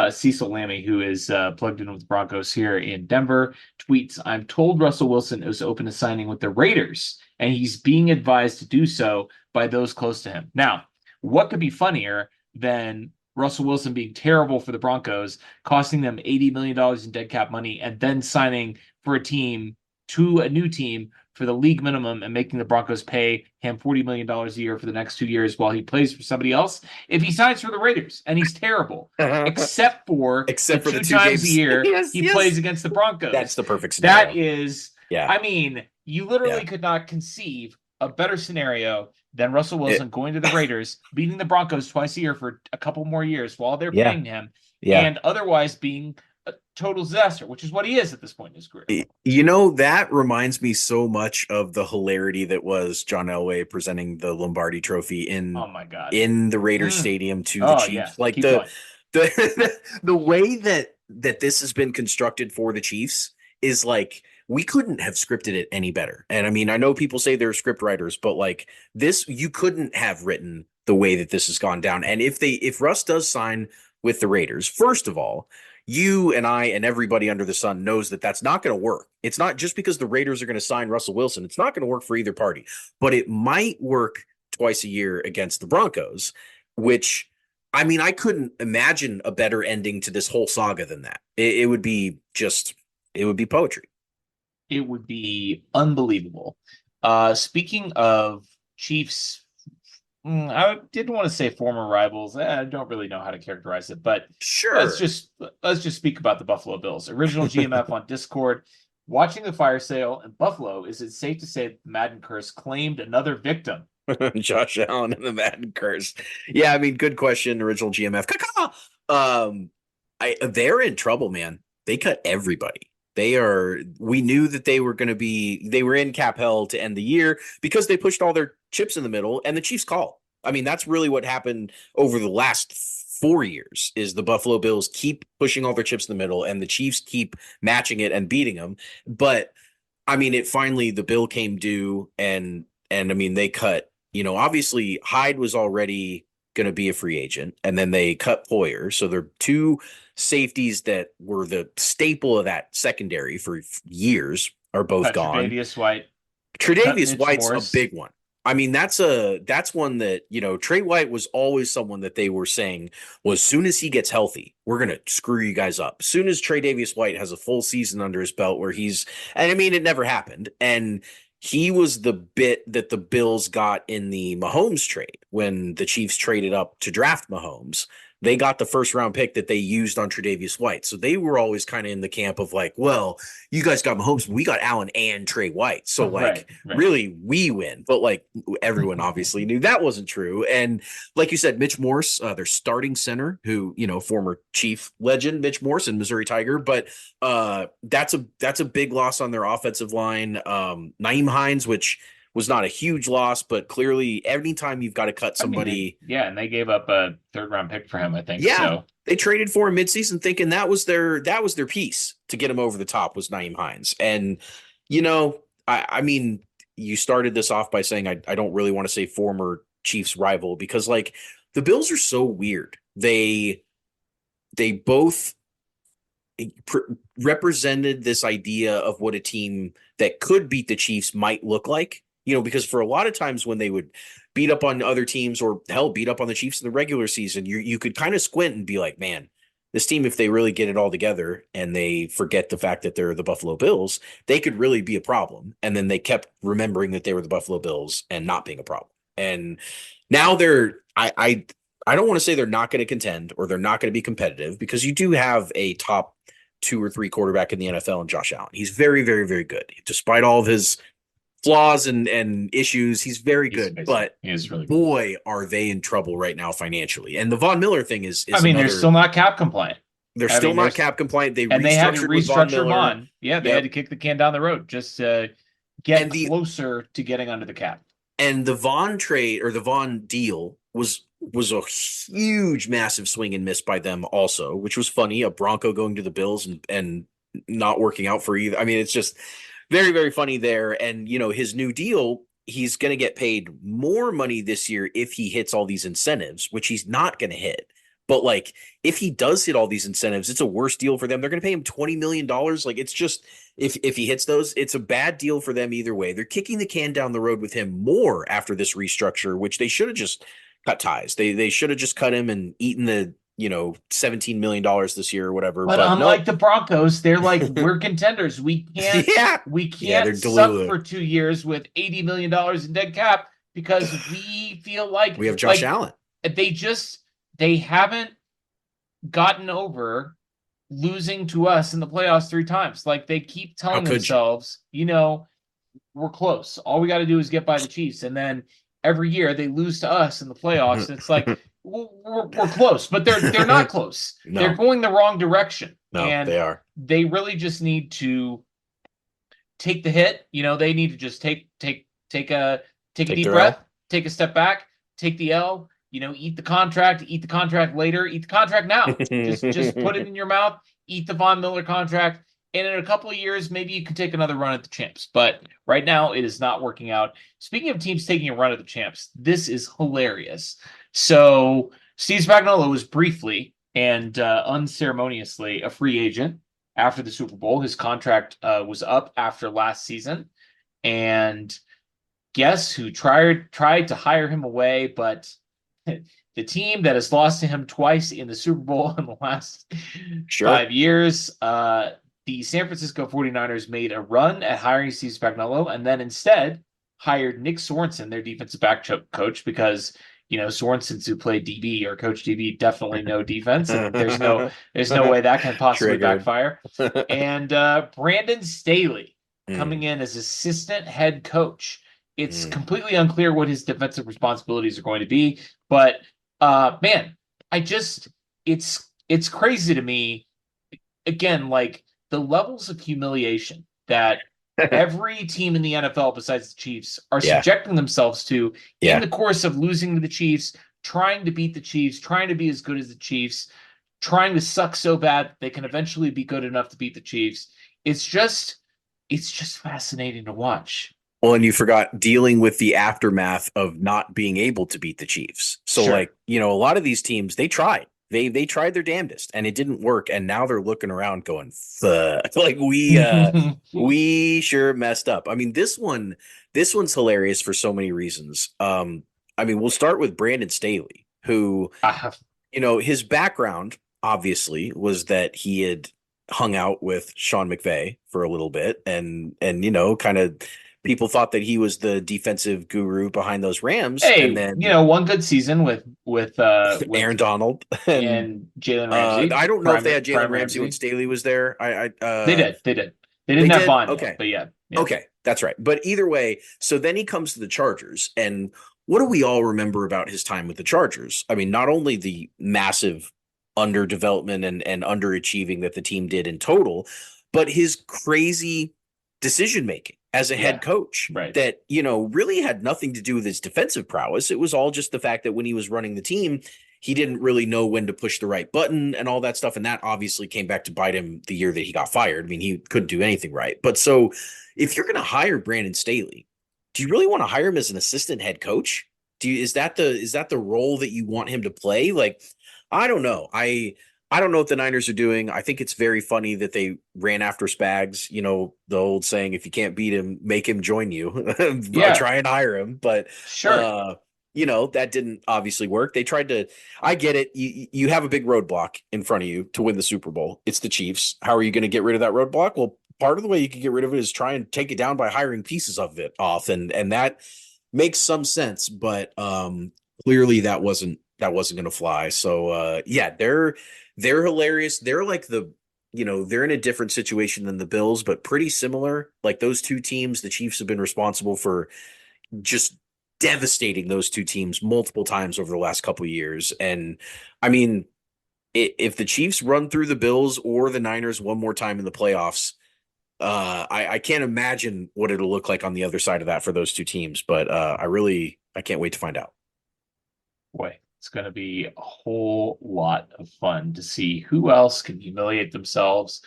Cecil Lammy, who is plugged in with the Broncos here in Denver, tweets, "I'm told Russell Wilson is open to signing with the Raiders, and he's being advised to do so by those close to him." Now, what could be funnier than Russell Wilson being terrible for the Broncos, costing them $80 million in dead cap money, and then signing for a team to a new team for the league minimum and making the Broncos pay him $40 million a year for the next 2 years while he plays for somebody else if he signs for the Raiders. And he's terrible, except for Except for the two two times a games. year Yes, he yes. plays against the Broncos. That's the perfect scenario. That is, yeah. I mean, you literally Yeah. could not conceive a better scenario than Russell Wilson going to the Raiders, beating the Broncos twice a year for a couple more years while they're Yeah. paying him, Yeah. and otherwise being a total disaster, which is what he is at this point in his career. You know, that reminds me so much of the hilarity that was John Elway presenting the Lombardi Trophy in Oh my God. in the Raiders Stadium to the Oh, Chiefs. yeah. Like Keep the going. the way that this has been constructed for the Chiefs is like we couldn't have scripted it any better. And I mean, I know people say they're script writers, but like this, you couldn't have written the way that this has gone down. And if Russ does sign with the Raiders, first of all, you and I and everybody under the sun knows that that's not going to work. It's not just because the Raiders are going to sign Russell Wilson. It's not going to work for either party, but it might work twice a year against the Broncos, which I mean, I couldn't imagine a better ending to this whole saga than that. It would be poetry. It would be unbelievable. Speaking of Chiefs, I didn't want to say former rivals. I don't really know how to characterize it, but sure. Let's just speak about the Buffalo Bills. Original GMF on Discord. Watching the fire sale in Buffalo, is it safe to say the Madden curse claimed another victim? Josh Allen and the Madden curse. Yeah, I mean, good question. Original GMF. They're in trouble, man. They cut everybody. We knew that they were in cap hell to end the year because they pushed all their chips in the middle and the Chiefs call. I mean, that's really what happened over the last 4 years is the Buffalo Bills keep pushing all their chips in the middle and the Chiefs keep matching it and beating them. But I mean, the bill came due and I mean, they cut, obviously Hyde was already going to be a free agent and then they cut Poyer. So they're two safeties that were the staple of that secondary for years are both gone. Tre'Davious White's a big one. I mean, that's one that, Trey White was always someone that they were saying was as soon as he gets healthy, we're going to screw you guys up. As soon as Tre'Davious White has a full season under his belt and I mean, it never happened. And he was the bit that the Bills got in the Mahomes trade when the Chiefs traded up to draft Mahomes. They got the first round pick that they used on Tre'Davious White. So they were always kind of in the camp of like, well, you guys got Mahomes, we got Allen and Trey White. So like, really we win. But like everyone obviously knew that wasn't true. And like you said, Mitch Morse, their starting center, who, former Chief legend, Mitch Morse and Missouri Tiger. But that's a big loss on their offensive line. Naeem Hines, which was not a huge loss, but clearly anytime you've got to cut somebody. And they gave up a 3rd round pick for him, I think. Yeah. So they traded for him midseason thinking that was their piece to get him over the top was Naeem Hines. And, I mean, you started this off by saying I don't really want to say former Chiefs rival because like the Bills are so weird. They both represented this idea of what a team that could beat the Chiefs might look like. Because for a lot of times when they would beat up on other teams or hell, beat up on the Chiefs in the regular season, you could kind of squint and be like, man, this team, if they really get it all together and they forget the fact that they're the Buffalo Bills, they could really be a problem. And then they kept remembering that they were the Buffalo Bills and not being a problem. And now I don't want to say they're not going to contend or they're not going to be competitive because you do have a top 2 or 3 quarterback in the NFL in Josh Allen. He's very, very, very good. Despite all of his flaws and issues, he's very good, but he is really boy, are they in trouble right now financially. And the Von Miller thing is they're still not cap compliant. They're still not cap compliant. They had to restructure Vaughn. Yeah, they Yep. had to kick the can down the road just to get closer to getting under the cap. And the Vaughn trade or the Vaughn deal was a huge, massive swing and miss by them also, which was funny. A Bronco going to the Bills and not working out for either. I mean, it's just very, very funny there. And, his new deal, he's going to get paid more money this year if he hits all these incentives, which he's not going to hit. But like, if he does hit all these incentives, it's a worse deal for them. They're going to pay him $20 million. Like, it's just, if he hits those, it's a bad deal for them either way. They're kicking the can down the road with him more after this restructure, which they should have just cut ties. They should have just cut him and eaten $17 million this year or whatever. But But unlike nope. the Broncos, they're like, we're contenders. We can't Yeah. we Yeah, can't they're suck delulu. for 2 years with $80 million in dead cap because we feel like We have Josh Allen. they haven't gotten over losing to us in the playoffs 3 times. Like they keep How telling could you? themselves, we're close. All we got to do is get by the Chiefs, and then every year they lose to us in the playoffs. And it's like we're close, but they're not close. They're No, going the wrong direction, no, and they are. they really just need to take the hit. They need to just take a Take deep their breath, L. take a step back, take the L. Eat the contract later, eat the contract now. Just put it in your mouth, eat the Von Miller contract, and in a couple of years, maybe you can take another run at the champs. But right now, it is not working out. Speaking of teams taking a run at the champs, this is hilarious. So Steve Spagnuolo was briefly and unceremoniously a free agent after the Super Bowl. His contract was up after last season, and guess who tried to hire him away, but the team that has lost to him twice in the Super Bowl in the last Sure. 5 years, the San Francisco 49ers made a run at hiring Steve Spagnuolo and then instead hired Nick Sorensen, their defensive back coach, because Sorensen's who played DB or coach DB definitely no defense, and there's no way that can possibly Triggered. backfire. And Brandon Staley coming Mm, in as assistant head coach. It's completely unclear what his defensive responsibilities are going to be, but man, it's crazy to me. Again, like the levels of humiliation that every team in the NFL besides the Chiefs are Yeah. subjecting themselves to in Yeah. the course of losing to the Chiefs, trying to beat the Chiefs, trying to be as good as the Chiefs, trying to suck so bad that they can eventually be good enough to beat the Chiefs. It's just fascinating to watch. Well, and you forgot dealing with the aftermath of not being able to beat the Chiefs. So, Sure. like, a lot of these teams, they tried. They tried their damnedest and it didn't work. And now they're looking around going, fuck. Like we sure messed up. I mean, this one's hilarious for so many reasons. We'll start with Brandon Staley, who, his background obviously was that he had hung out with Sean McVay for a little bit and kind of people thought that he was the defensive guru behind those Rams. Hey, and then one good season with Aaron Donald and Jalen Ramsey. I don't know if they had Jalen Ramsey when Staley was there. They did. They didn't have Vaughn okay. yet, but yeah. Okay, that's right. But either way, so then he comes to the Chargers, and what do we all remember about his time with the Chargers? I mean, not only the massive underdevelopment and underachieving that the team did in total, but his crazy decision making as a head coach that, really had nothing to do with his defensive prowess. It was all just the fact that when he was running the team, he didn't really know when to push the right button and all that stuff. And that obviously came back to bite him the year that he got fired. I mean, he couldn't do anything right. But so if you're going to hire Brandon Staley, do you really want to hire him as an assistant head coach? Is that the role that you want him to play? Like, I don't know. I don't know what the Niners are doing. I think it's very funny that they ran after Spags, the old saying, if you can't beat him, make him join you. Try and hire him. But sure. That didn't obviously work. They tried to, I get it. You have a big roadblock in front of you to win the Super Bowl. It's the Chiefs. How are you going to get rid of that roadblock? Well, part of the way you can get rid of it is try and take it down by hiring pieces of it off. And that makes some sense, but clearly that wasn't going to fly. So they're hilarious. They're like they're in a different situation than the Bills, but pretty similar. Like those two teams, the Chiefs have been responsible for just devastating those two teams multiple times over the last couple of years. And I mean, if the Chiefs run through the Bills or the Niners one more time in the playoffs, I can't imagine what it'll look like on the other side of that for those two teams. But I can't wait to find out. Boy, it's going to be a whole lot of fun to see who else can humiliate themselves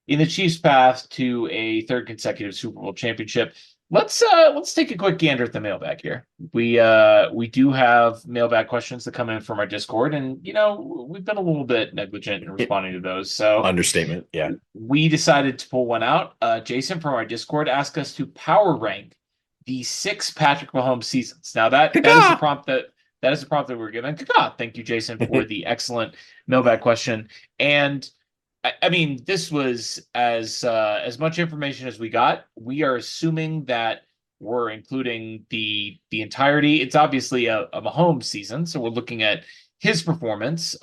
in the Chiefs' path to a third consecutive Super Bowl championship. Let's take a quick gander at the mailbag here. We do have mailbag questions that come in from our Discord, and we've been a little bit negligent in responding to those. So understatement, yeah. We decided to pull one out. Jason from our Discord asked us to power rank the 6 Patrick Mahomes seasons. Now that is a prompt that That is the prompt that we're given. Thank you, Jason, for the excellent mailbag question. And I mean, this was as much information as we got. We are assuming that we're including the entirety. It's obviously a Mahomes season, so we're looking at his performance,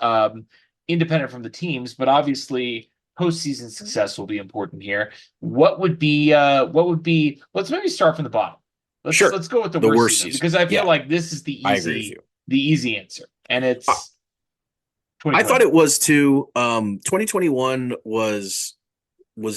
independent from the teams, but obviously postseason success will be important here. What would be let's maybe start from the bottom. Sure. Let's go with the The worst worst season, season. because I feel Yeah. like this is I agree with you. the easy answer. And it's I 2020. thought it was too. 2021 was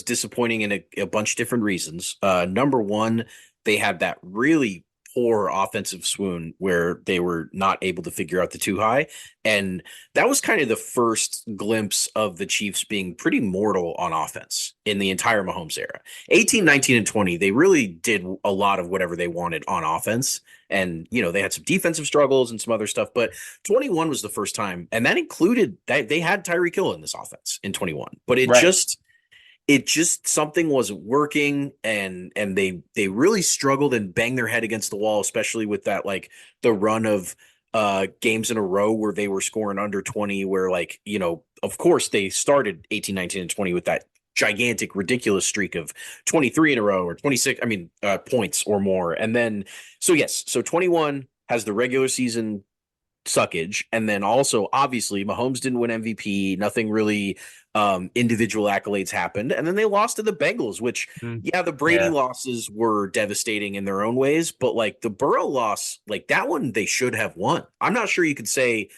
disappointing in a bunch of different reasons. Number one, they had that really poor offensive swoon where they were not able to figure out the too high. And that was kind of the first glimpse of the Chiefs being pretty mortal on offense in the entire Mahomes era. 18, 19, and 20, they really did a lot of whatever they wanted on offense. And, they had some defensive struggles and some other stuff, but 21 was the first time. And that included that they had Tyreek Hill in this offense in 21, but it just something wasn't working, and they really struggled and banged their head against the wall, especially with that, like, the run of games in a row where they were scoring under 20, where, like, of course they started 18, 19, and 20 with that gigantic, ridiculous streak of 23 in a row, or 26, points or more. And then, so 21 has the regular season suckage, and then also obviously Mahomes didn't win MVP, nothing really individual accolades happened, and then they lost to the Bengals, which the Brady losses were devastating in their own ways, but like the Burrow loss, like that one they should have won. I'm not sure you could say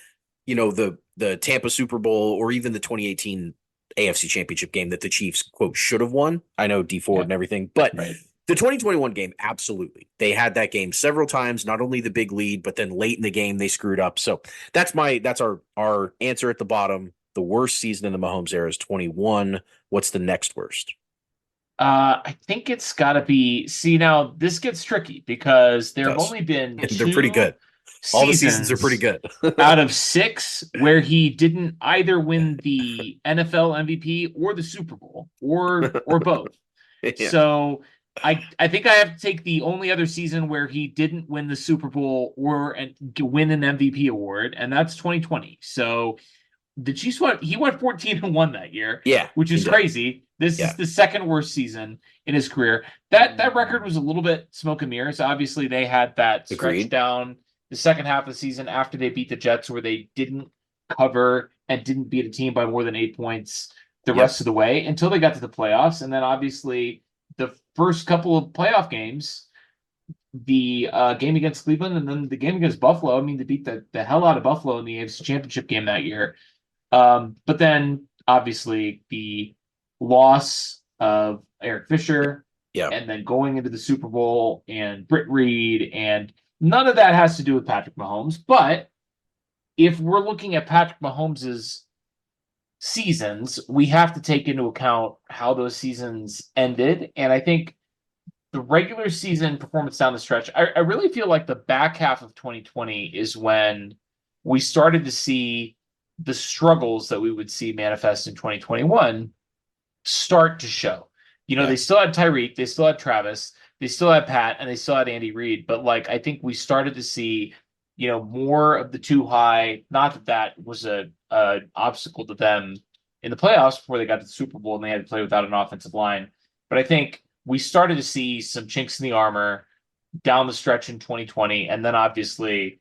the Tampa Super Bowl or even the 2018 AFC Championship game that the Chiefs, quote, should have won. I know D Ford and everything, but the 2021 game, absolutely. They had that game several times, not only the big lead, but then late in the game they screwed up. So that's our answer at the bottom. The worst season in the Mahomes era is 21. What's the next worst? I think it's got to be. See, now this gets tricky because there have only been They're pretty good. All the seasons are pretty good. out of 6 where he didn't either win the NFL MVP or the Super Bowl or both. Yeah. So I think I have to take the only other season where he didn't win the Super Bowl or win an MVP award, and that's 2020. So the Chiefs went 14-1 that year, which is crazy. This is the second worst season in his career. That record was a little bit smoke and mirrors. Obviously, they had that stretch down the second half of the season after they beat the Jets, where they didn't cover and didn't beat a team by more than 8 points the rest of the way until they got to the playoffs. And then obviously the first couple of playoff games, the game against Cleveland and then the game against Buffalo. I mean, they beat the hell out of Buffalo in the AFC Championship game that year. But then obviously the loss of Eric Fisher, and then going into the Super Bowl and Britt Reed, and none of that has to do with Patrick Mahomes. But if we're looking at Patrick Mahomes's seasons, we have to take into account how those seasons ended. And I think the regular season performance down the stretch, I really feel like the back half of 2020 is when we started to see the struggles that we would see manifest in 2021 start to show. They still had Tyreek, they still had Travis, they still had Pat, and they still had Andy Reid. But like, I think we started to see, more of the too high. Not that was a obstacle to them in the playoffs before they got to the Super Bowl and they had to play without an offensive line. But I think we started to see some chinks in the armor down the stretch in 2020, and then obviously,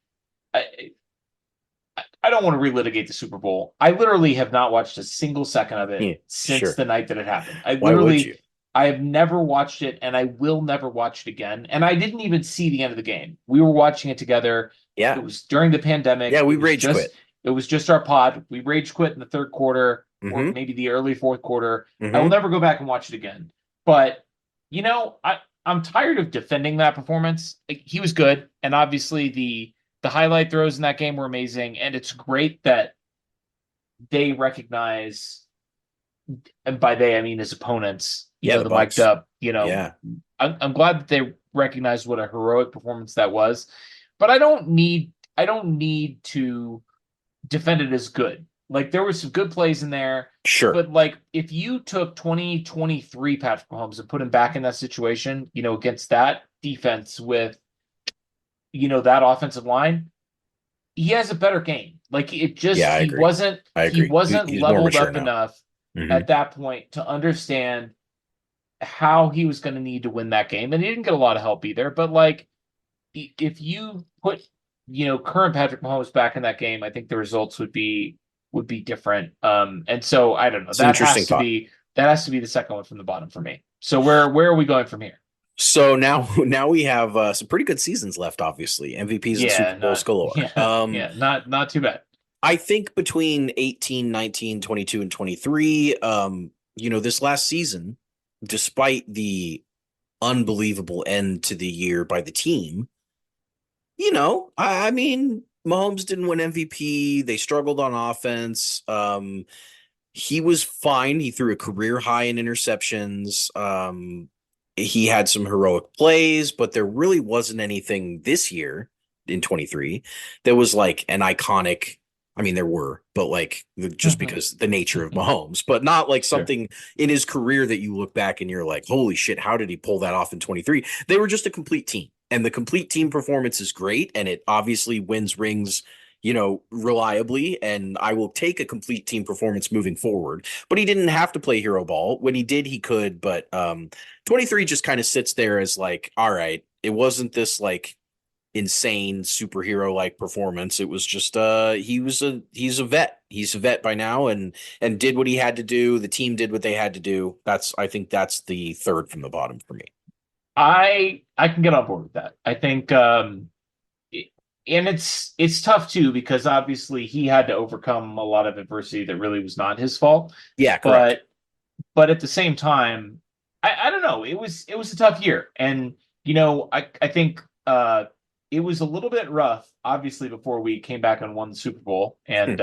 I don't want to relitigate the Super Bowl. I literally have not watched a single second of it since the night that it happened. Why would you? I have never watched it, and I will never watch it again. And I didn't even see the end of the game. We were watching it together. Yeah. It was during the pandemic. Yeah, we rage quit. It was just our pod. We rage quit in the third quarter, or maybe the early fourth quarter. I will never go back and watch it again. But, I'm tired of defending that performance. He was good, and obviously the highlight throws in that game were amazing, and it's great that they recognize, and by they I mean his opponents, the mic'd up, I'm glad that they recognized what a heroic performance that was, but I don't need to defend it as good. Like, there were some good plays in there, but like, if you took 2023 Patrick Mahomes and put him back in that situation, against that defense with that offensive line, he has a better game. Like it just Yeah, I agree. I he agree. wasn't He's more leveled mature up now. enough Hmm. at that point to understand how he was going to need to win that game, and he didn't get a lot of help either. But like if you put current Patrick Mahomes back in that game, I think the results would be different. And so I don't know. It's an interesting thought. That has to be the second one from the bottom for me. So where are we going from here? So now we have some pretty good seasons left, obviously. MVPs and Yeah, Super Bowls not galore. yeah, not too bad. I think between 18, 19, 22, and 23, this last season, despite the unbelievable end to the year by the team, I mean, Mahomes didn't win MVP. They struggled on offense. He was fine. He threw a career high in interceptions. He had some heroic plays, but there really wasn't anything this year in 23 that was like an iconic. I mean, there were, but like just because the nature of Mahomes, but not like Sure. something in his career that you look back and you're like, holy shit, how did he pull that off in 23? They were just a complete team. And the complete team performance is great. And it obviously wins rings, reliably. And I will take a complete team performance moving forward. But he didn't have to play hero ball. When he did, he could. But 23 just kind of sits there as like, all right, it wasn't this like insane superhero like performance. It was just he's a vet. He's a vet by now and did what he had to do. The team did what they had to do. I think that's the third from the bottom for me. I can get on board with that. I think and it's tough too because obviously he had to overcome a lot of adversity that really was not his fault. Yeah, correct. But at the same time, I don't know. It was a tough year, and I think it was a little bit rough, obviously, before we came back and won the Super Bowl and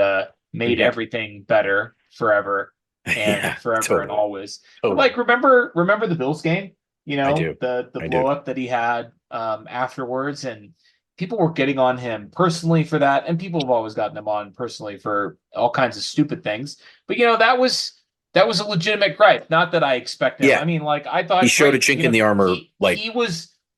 made Yeah. everything better forever Yeah, and totally. always. But Totally. like, remember the Bills game? I do. The I blow do. up that he had afterwards, and people were getting on him personally for that, and people have always gotten him on personally for all kinds of stupid things. But that was a legitimate gripe. Not that I expect him. I Yeah. mean, like I He thought, showed a great. chink in the armor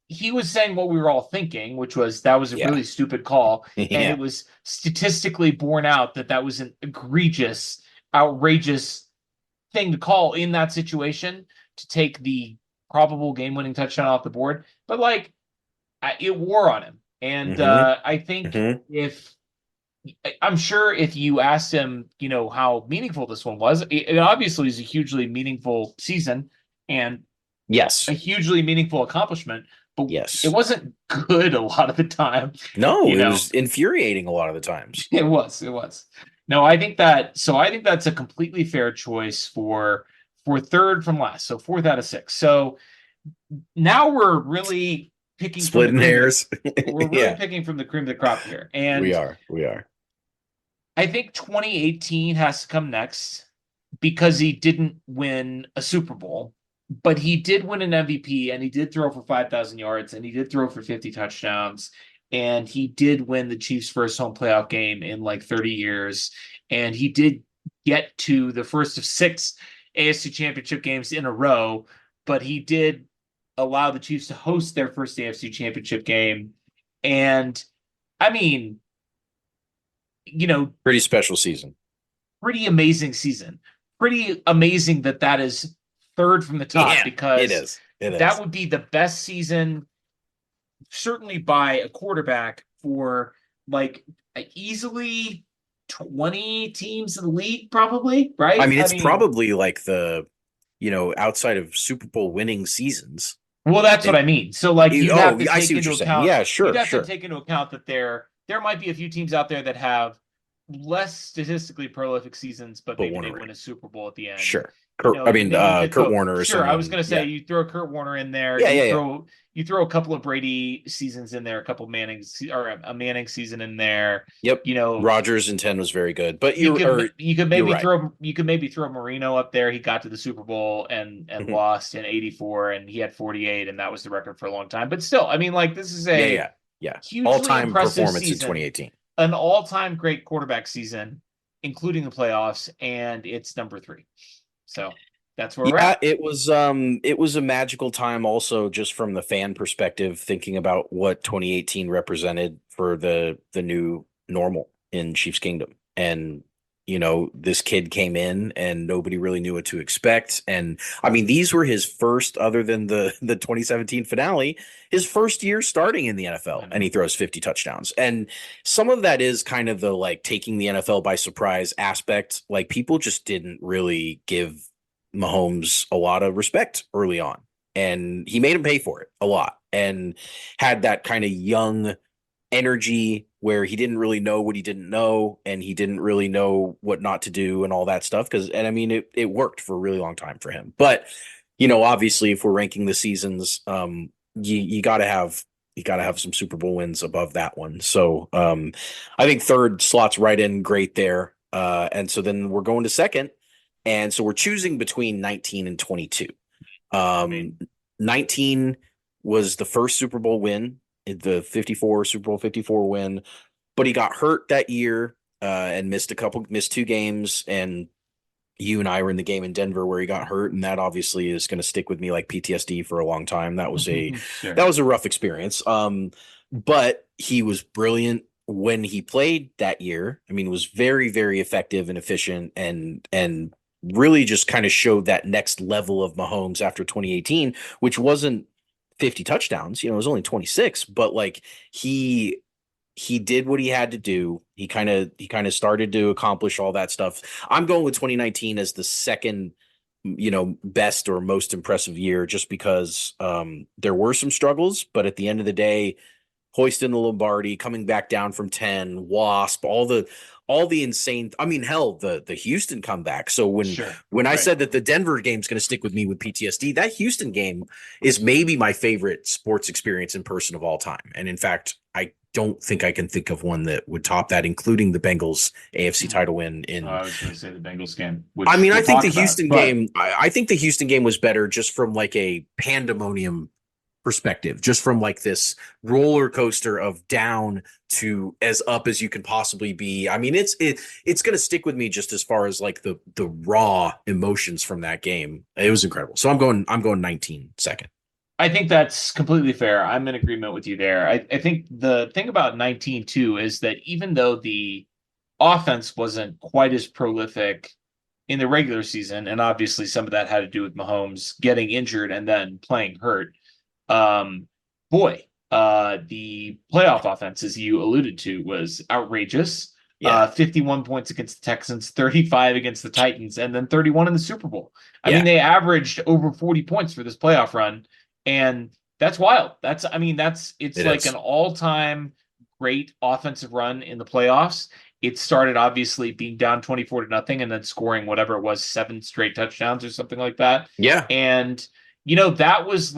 He was saying what we were all thinking, which was that was a yeah. really stupid call, and Yeah. it was statistically borne out that that was an egregious, outrageous thing to call in that situation to take the probable game-winning touchdown off the board. But like, it wore on him, and Hmm. I think Hmm. if I'm sure if you asked him, how meaningful this one was, it obviously is a hugely meaningful season and a Yes. hugely meaningful accomplishment, but it Yes. wasn't good a lot of the time. No, You it know, was infuriating a lot of the times. it was. No, I think that's a completely fair choice for third from last, so fourth out of six. So now we're really picking from the Splitting cream of hairs. we're really Yeah, picking from the cream of the crop here, we and are. We are. I think 2018 has to come next because he didn't win a Super Bowl, but he did win an MVP and he did throw for 5,000 yards and he did throw for 50 touchdowns and he did win the Chiefs' first home playoff game in like 30 years and he did get to the first of six AFC Championship games in a row, but he did allow the Chiefs to host their first AFC Championship game. And I mean, Pretty special season. pretty amazing season. Pretty amazing that is third from the top Yeah, it because is. It that is. would be the best season, certainly by a quarterback for like easily 20 teams in the league, probably, I right? mean, I it's mean, probably like outside of Super Bowl winning seasons. well, that's what It, I mean. So like oh, I see what you're saying. Yeah, you'd sure, have to sure. take into account that there might be a few teams out there that have less statistically prolific seasons, but But maybe won they a ring. win a Super Bowl at the end. Sure. Maybe you could Kurt throw. Warner or Sure, I was someone. gonna say Yeah. you throw Kurt Warner in there. Yeah, You yeah, yeah. throw a couple of Brady seasons in there, a couple Manning or a Manning season in there. Yep. You know, Rogers in 10 was very good. But you're right. you could maybe throw Marino up there. He got to the Super Bowl and Mhm. lost in '84, and he had 48, and that was the record for a long time. But still, I mean, like this is Yeah, a yeah. Yeah. hugely All-time impressive performance in season, 2018. an all-time great quarterback season, including the playoffs, and it's number three. So that's where we're Yeah, at. it was a magical time also just from the fan perspective, thinking about what 2018 represented for the new normal in Chiefs Kingdom. And, this kid came in and nobody really knew what to expect. And I mean, these were his first, other than the 2017 finale, his first year starting in the NFL, and he throws 50 touchdowns. And some of that is kind of the like taking the NFL by surprise aspect. Like people just didn't really give Mahomes a lot of respect early on. And he made him pay for it a lot and had that kind of young energy where he didn't really know what he didn't know and he didn't really know what not to do and all that stuff. And I mean, it worked for a really long time for him. But, obviously if we're ranking the seasons, you gotta have some Super Bowl wins above that one. So, I think third slots right in great there. And so then we're going to second. And so we're choosing between 19 and 22. 19 was the first Super Bowl win, the Super Bowl 54 win, but he got hurt that year and missed 2 games. And you and I were in the game in Denver where he got hurt, and that obviously is going to stick with me like PTSD for a long time. That was Sure. that was a rough experience. But he was brilliant when he played that year. I mean, was very, very effective and efficient, and really just kind of showed that next level of Mahomes after 2018, which wasn't 50 touchdowns. It was only 26, but like he did what he had to do. He kind of started to accomplish all that stuff. I'm going with 2019 as the second, best or most impressive year, just because there were some struggles, but at the end of the day, hoisting the Lombardi, coming back down from 10, Wasp, all the insane. I mean, hell, the Houston comeback. So when I said that the Denver game's going to stick with me with PTSD, that Houston game is maybe my favorite sports experience in person of all time. And in fact, I don't think I can think of one that would top that, including the Bengals AFC title win. I was going to say the Bengals game. I mean, I think the Houston game. I think the Houston game was better just from like a pandemonium perspective, just from like this roller coaster of down to as up as you can possibly be. I mean, it's going to stick with me just as far as like the raw emotions from that game. It was incredible. So I'm going 19 second. I think that's completely fair. I'm in agreement with you there. I think the thing about 19 too is that even though the offense wasn't quite as prolific in the regular season, and obviously some of that had to do with Mahomes getting injured and then playing hurt, the playoff offense, as you alluded to, was outrageous. 51 points against the Texans, 35 against the Titans, and then 31 in the Super Bowl. I mean, they averaged over 40 points for this playoff run, and that's wild. It's like an all-time great offensive run in the playoffs. It started obviously being down 24-0 and then scoring whatever it was, 7 straight touchdowns or something like that. Yeah. And that was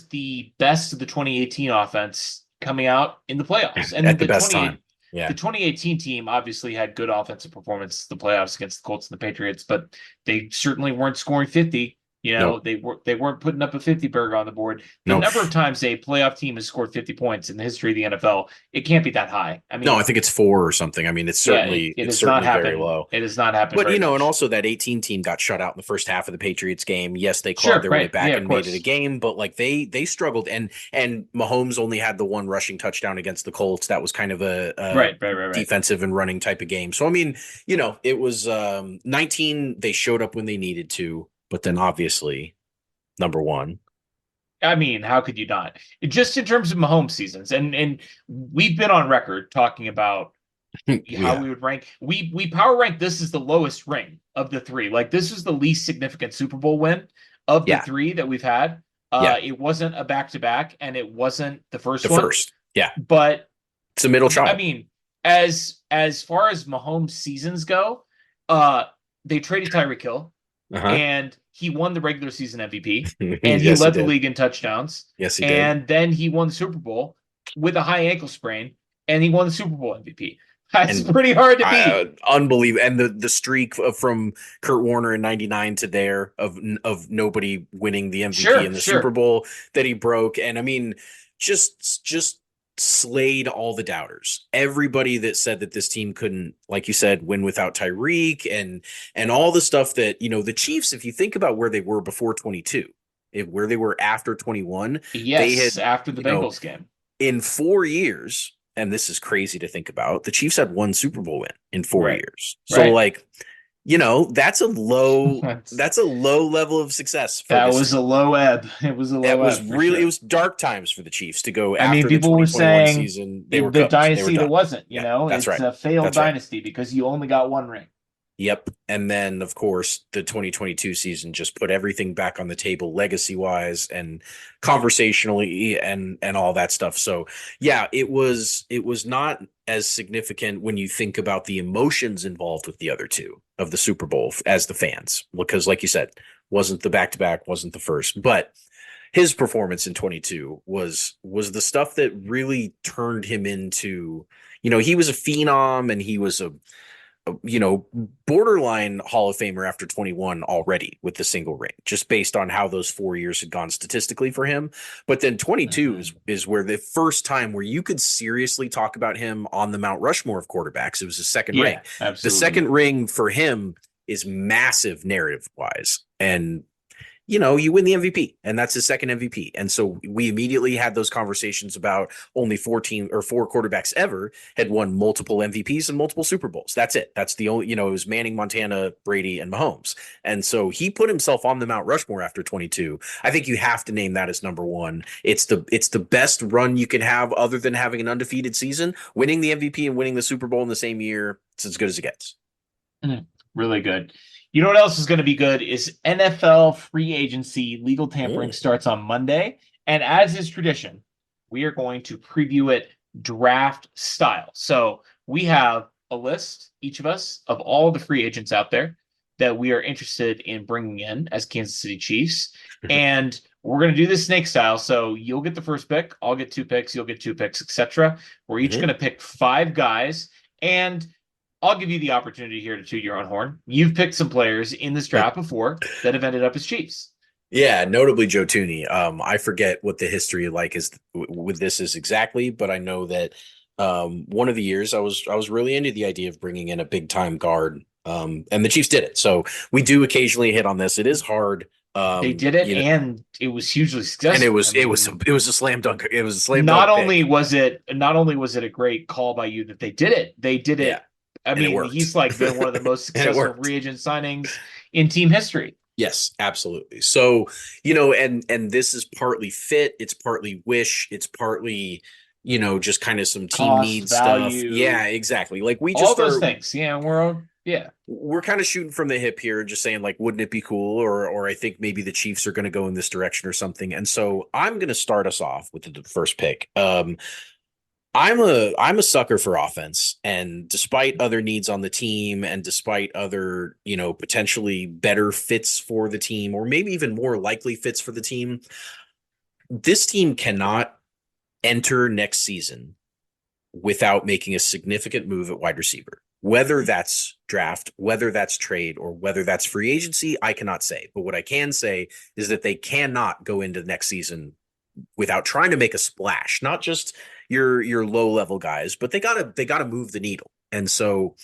the best of the 2018 offense coming out in the playoffs. And at the best time. Yeah. The 2018 team obviously had good offensive performance in the playoffs against the Colts and the Patriots, but they certainly weren't scoring 50. Nope. They weren't putting up a 50 burger on the board. The number of times a playoff team has scored 50 points in the history of the NFL, it can't be that high. I mean, no, I think it's 4 or something. I mean, it's certainly it's certainly very low. It has not happened. But and also that 18 team got shut out in the first half of the Patriots game. Yes, they clawed their way back and made it a game, but like they struggled. And Mahomes only had the 1 rushing touchdown against the Colts. That was kind of a defensive and running type of game. So I mean, it was 19. They showed up when they needed to. But then obviously, number 1. I mean, how could you not? Just in terms of Mahomes seasons, and we've been on record talking about how we would rank. We power rank this as the lowest ring of the 3. Like this is the least significant Super Bowl win of the 3 that we've had. It wasn't a back-to-back, and it wasn't the first one. But it's a middle child. I mean, as far as Mahomes seasons go, they traded Tyreek Hill. And he won the regular season MVP, and he led the league in touchdowns. Yes, he did. And then he won the Super Bowl with a high ankle sprain, and he won the Super Bowl MVP. That's pretty hard to beat. Unbelievable. And the streak from Kurt Warner in '99 to there of nobody winning the MVP in the Super Bowl that he broke. And I mean, just slayed all the doubters. Everybody that said that this team couldn't, like you said, win without Tyreek and all the stuff that, the Chiefs, if you think about where they were before 22, where they were after 21. Yes, after the Bengals game. In 4 years, and this is crazy to think about, the Chiefs had one Super Bowl win in 4 Right. years. So Right. like, that's a low That's, that's a low level of success for that this was team. a low ebb. It was a It low was ebb for really it sure. was dark times for the Chiefs to go I mean, after the people were 2021 saying season. They were the cooked. They were dynasty that done. wasn't, Yeah, that's it's right. a failed That's right. dynasty because you only got one ring. Yep. And then, of course, the 2022 season just put everything back on the table, legacy wise and conversationally, and all that stuff. So, yeah, it was not as significant when you think about the emotions involved with the other two of the Super Bowl as the fans, because, like you said, wasn't the back to back, wasn't the first, but his performance in 22 was the stuff that really turned him into, he was a phenom, and he was a borderline Hall of Famer after 21 already with the single ring, just based on how those 4 years had gone statistically for him. But then 22 is where the first time where you could seriously talk about him on the Mount Rushmore of quarterbacks. It was his second ring. Yeah, The absolutely. second ring for him is massive narrative wise. And you win the MVP, and that's his second MVP. And so we immediately had those conversations about only 14 or four quarterbacks ever had won multiple MVPs and multiple Super Bowls. That's it. That's the only, it was Manning, Montana, Brady, and Mahomes. And so he put himself on the Mount Rushmore after 22. I think you have to name that as number one. It's the best run you can have other than having an undefeated season. Winning the MVP and winning the Super Bowl in the same year, it's as good as it gets. Really good. You know what else is going to be good is NFL free agency. Legal tampering starts on Monday. And as is tradition, we are going to preview it draft style. So we have a list, each of us, of all the free agents out there that we are interested in bringing in as Kansas City Chiefs. And we're going to do this snake style. So you'll get the first pick, I'll get 2 picks, you'll get 2 picks, etc. We're each going to pick 5 guys. And I'll give you the opportunity here to toot your own horn. You've picked some players in this draft before that have ended up as Chiefs. Yeah, notably Joe Tooney. I forget what the history is with this is exactly, but I know that one of the years I was really into the idea of bringing in a big time guard, and the Chiefs did it. So we do occasionally hit on this. It is hard. They did it, and it was hugely successful. And it was a slam dunk. It was a slam not dunk. Only was it a great call by you that they did it. They did it. Yeah. I mean, he's like been one of the most successful free agent signings in team history. Yes, absolutely. So, and this is partly fit, it's partly wish, it's partly, just kind of some team needs stuff. Yeah, exactly. Like we just all those things. Yeah, we're kind of shooting from the hip here, just saying like, wouldn't it be cool? Or I think maybe the Chiefs are going to go in this direction or something. And so I'm going to start us off with the first pick. I'm a sucker for offense, and despite other needs on the team and despite other, potentially better fits for the team, or maybe even more likely fits for the team, this team cannot enter next season without making a significant move at wide receiver. Whether that's draft, whether that's trade, or whether that's free agency, I cannot say. But what I can say is that they cannot go into next season without trying to make a splash, not just your low level guys, but they gotta move the needle. And so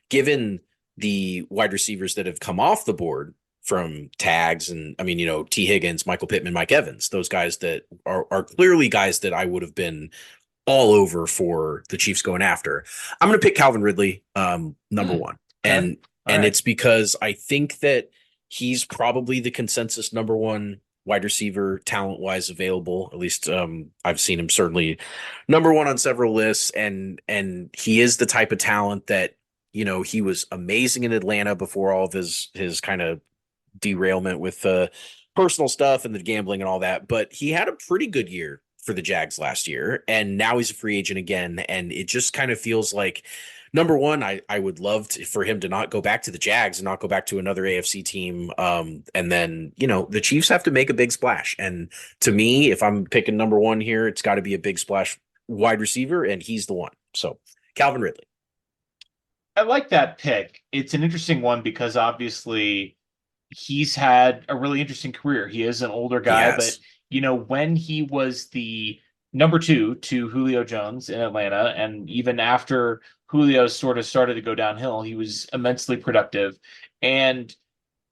given the wide receivers that have come off the board from tags, and I mean, T Higgins, Michael Pittman, Mike Evans, those guys that are clearly guys that I would have been all over for the Chiefs going after. I'm going to pick Calvin Ridley, number one. And it's because I think that he's probably the consensus number one wide receiver talent wise available. At least I've seen him certainly number one on several lists. And he is the type of talent that, he was amazing in Atlanta before all of his kind of derailment with personal stuff and the gambling and all that. But he had a pretty good year for the Jags last year, and now he's a free agent again. And it just kind of feels like, number one, I would love for him to not go back to the Jags and not go back to another AFC team. And then, the Chiefs have to make a big splash. And to me, if I'm picking number one here, it's got to be a big splash wide receiver, and he's the one. So Calvin Ridley. I like that pick. It's an interesting one because obviously he's had a really interesting career. He is an older guy, but when he was the number 2 to Julio Jones in Atlanta, and even after Julio sort of started to go downhill, he was immensely productive. And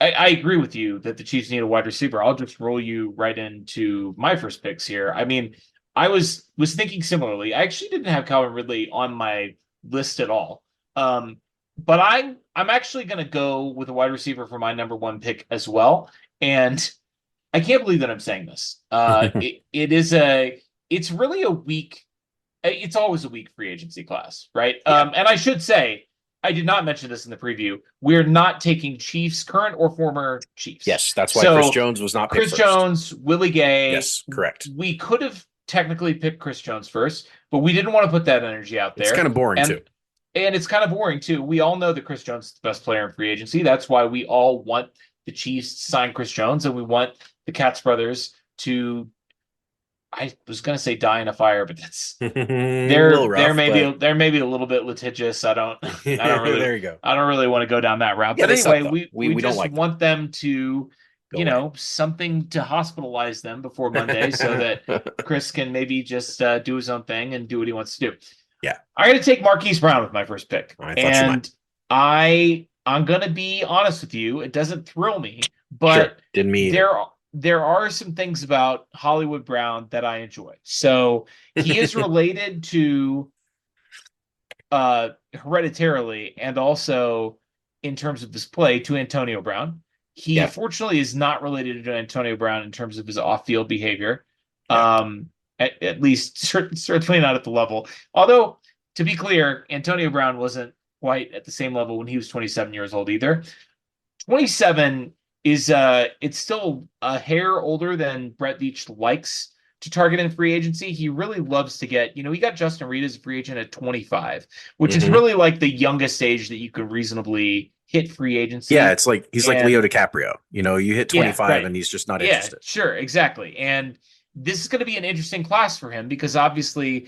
I agree with you that the Chiefs need a wide receiver. I'll just roll you right into my first picks here. I mean, I was thinking similarly. I actually didn't have Calvin Ridley on my list at all. But I'm actually going to go with a wide receiver for my number one pick as well. And I can't believe that I'm saying this. It's really a weak. It's always a weak free agency class, right? Yeah. And I should say, I did not mention this in the preview. We're not taking Chiefs, current or former Chiefs. Yes, that's why Chris So Jones was not picked Chris first. Jones, Willie Gay. Yes, correct. We could have technically picked Chris Jones first, but we didn't want to put that energy out there. It's kind of boring too. And it's kind of boring too. We all know that Chris Jones is the best player in free agency. That's why we all want the Chiefs to sign Chris Jones, and we want the Katz brothers to. I was going to say die in a fire, but that's they're maybe a little bit litigious. I don't really there you go. I don't really want to go down that route. Yeah, but anyway, we just don't like want them to something to hospitalize them before Monday so that Chris can maybe just do his own thing and do what he wants to do. Yeah. I'm going to take Marquise Brown with my first pick. And I'm going to be honest with you. It doesn't thrill me, but didn't me there are some things about Hollywood Brown that I enjoy. So he is related to hereditarily and also in terms of his play to Antonio Brown. He fortunately is not related to Antonio Brown in terms of his off-field behavior. At least certainly not at the level. Although, to be clear, Antonio Brown wasn't quite at the same level when he was 27 years old either. 27 is it's still a hair older than Brett Veach likes to target in free agency. He really loves to get, he got Justin Reed as a free agent at 25, which is really like the youngest age that you could reasonably hit free agency. Yeah, it's like he's like Leo DiCaprio. You hit 25 and he's just not interested. Yeah, sure, exactly. And this is going to be an interesting class for him because obviously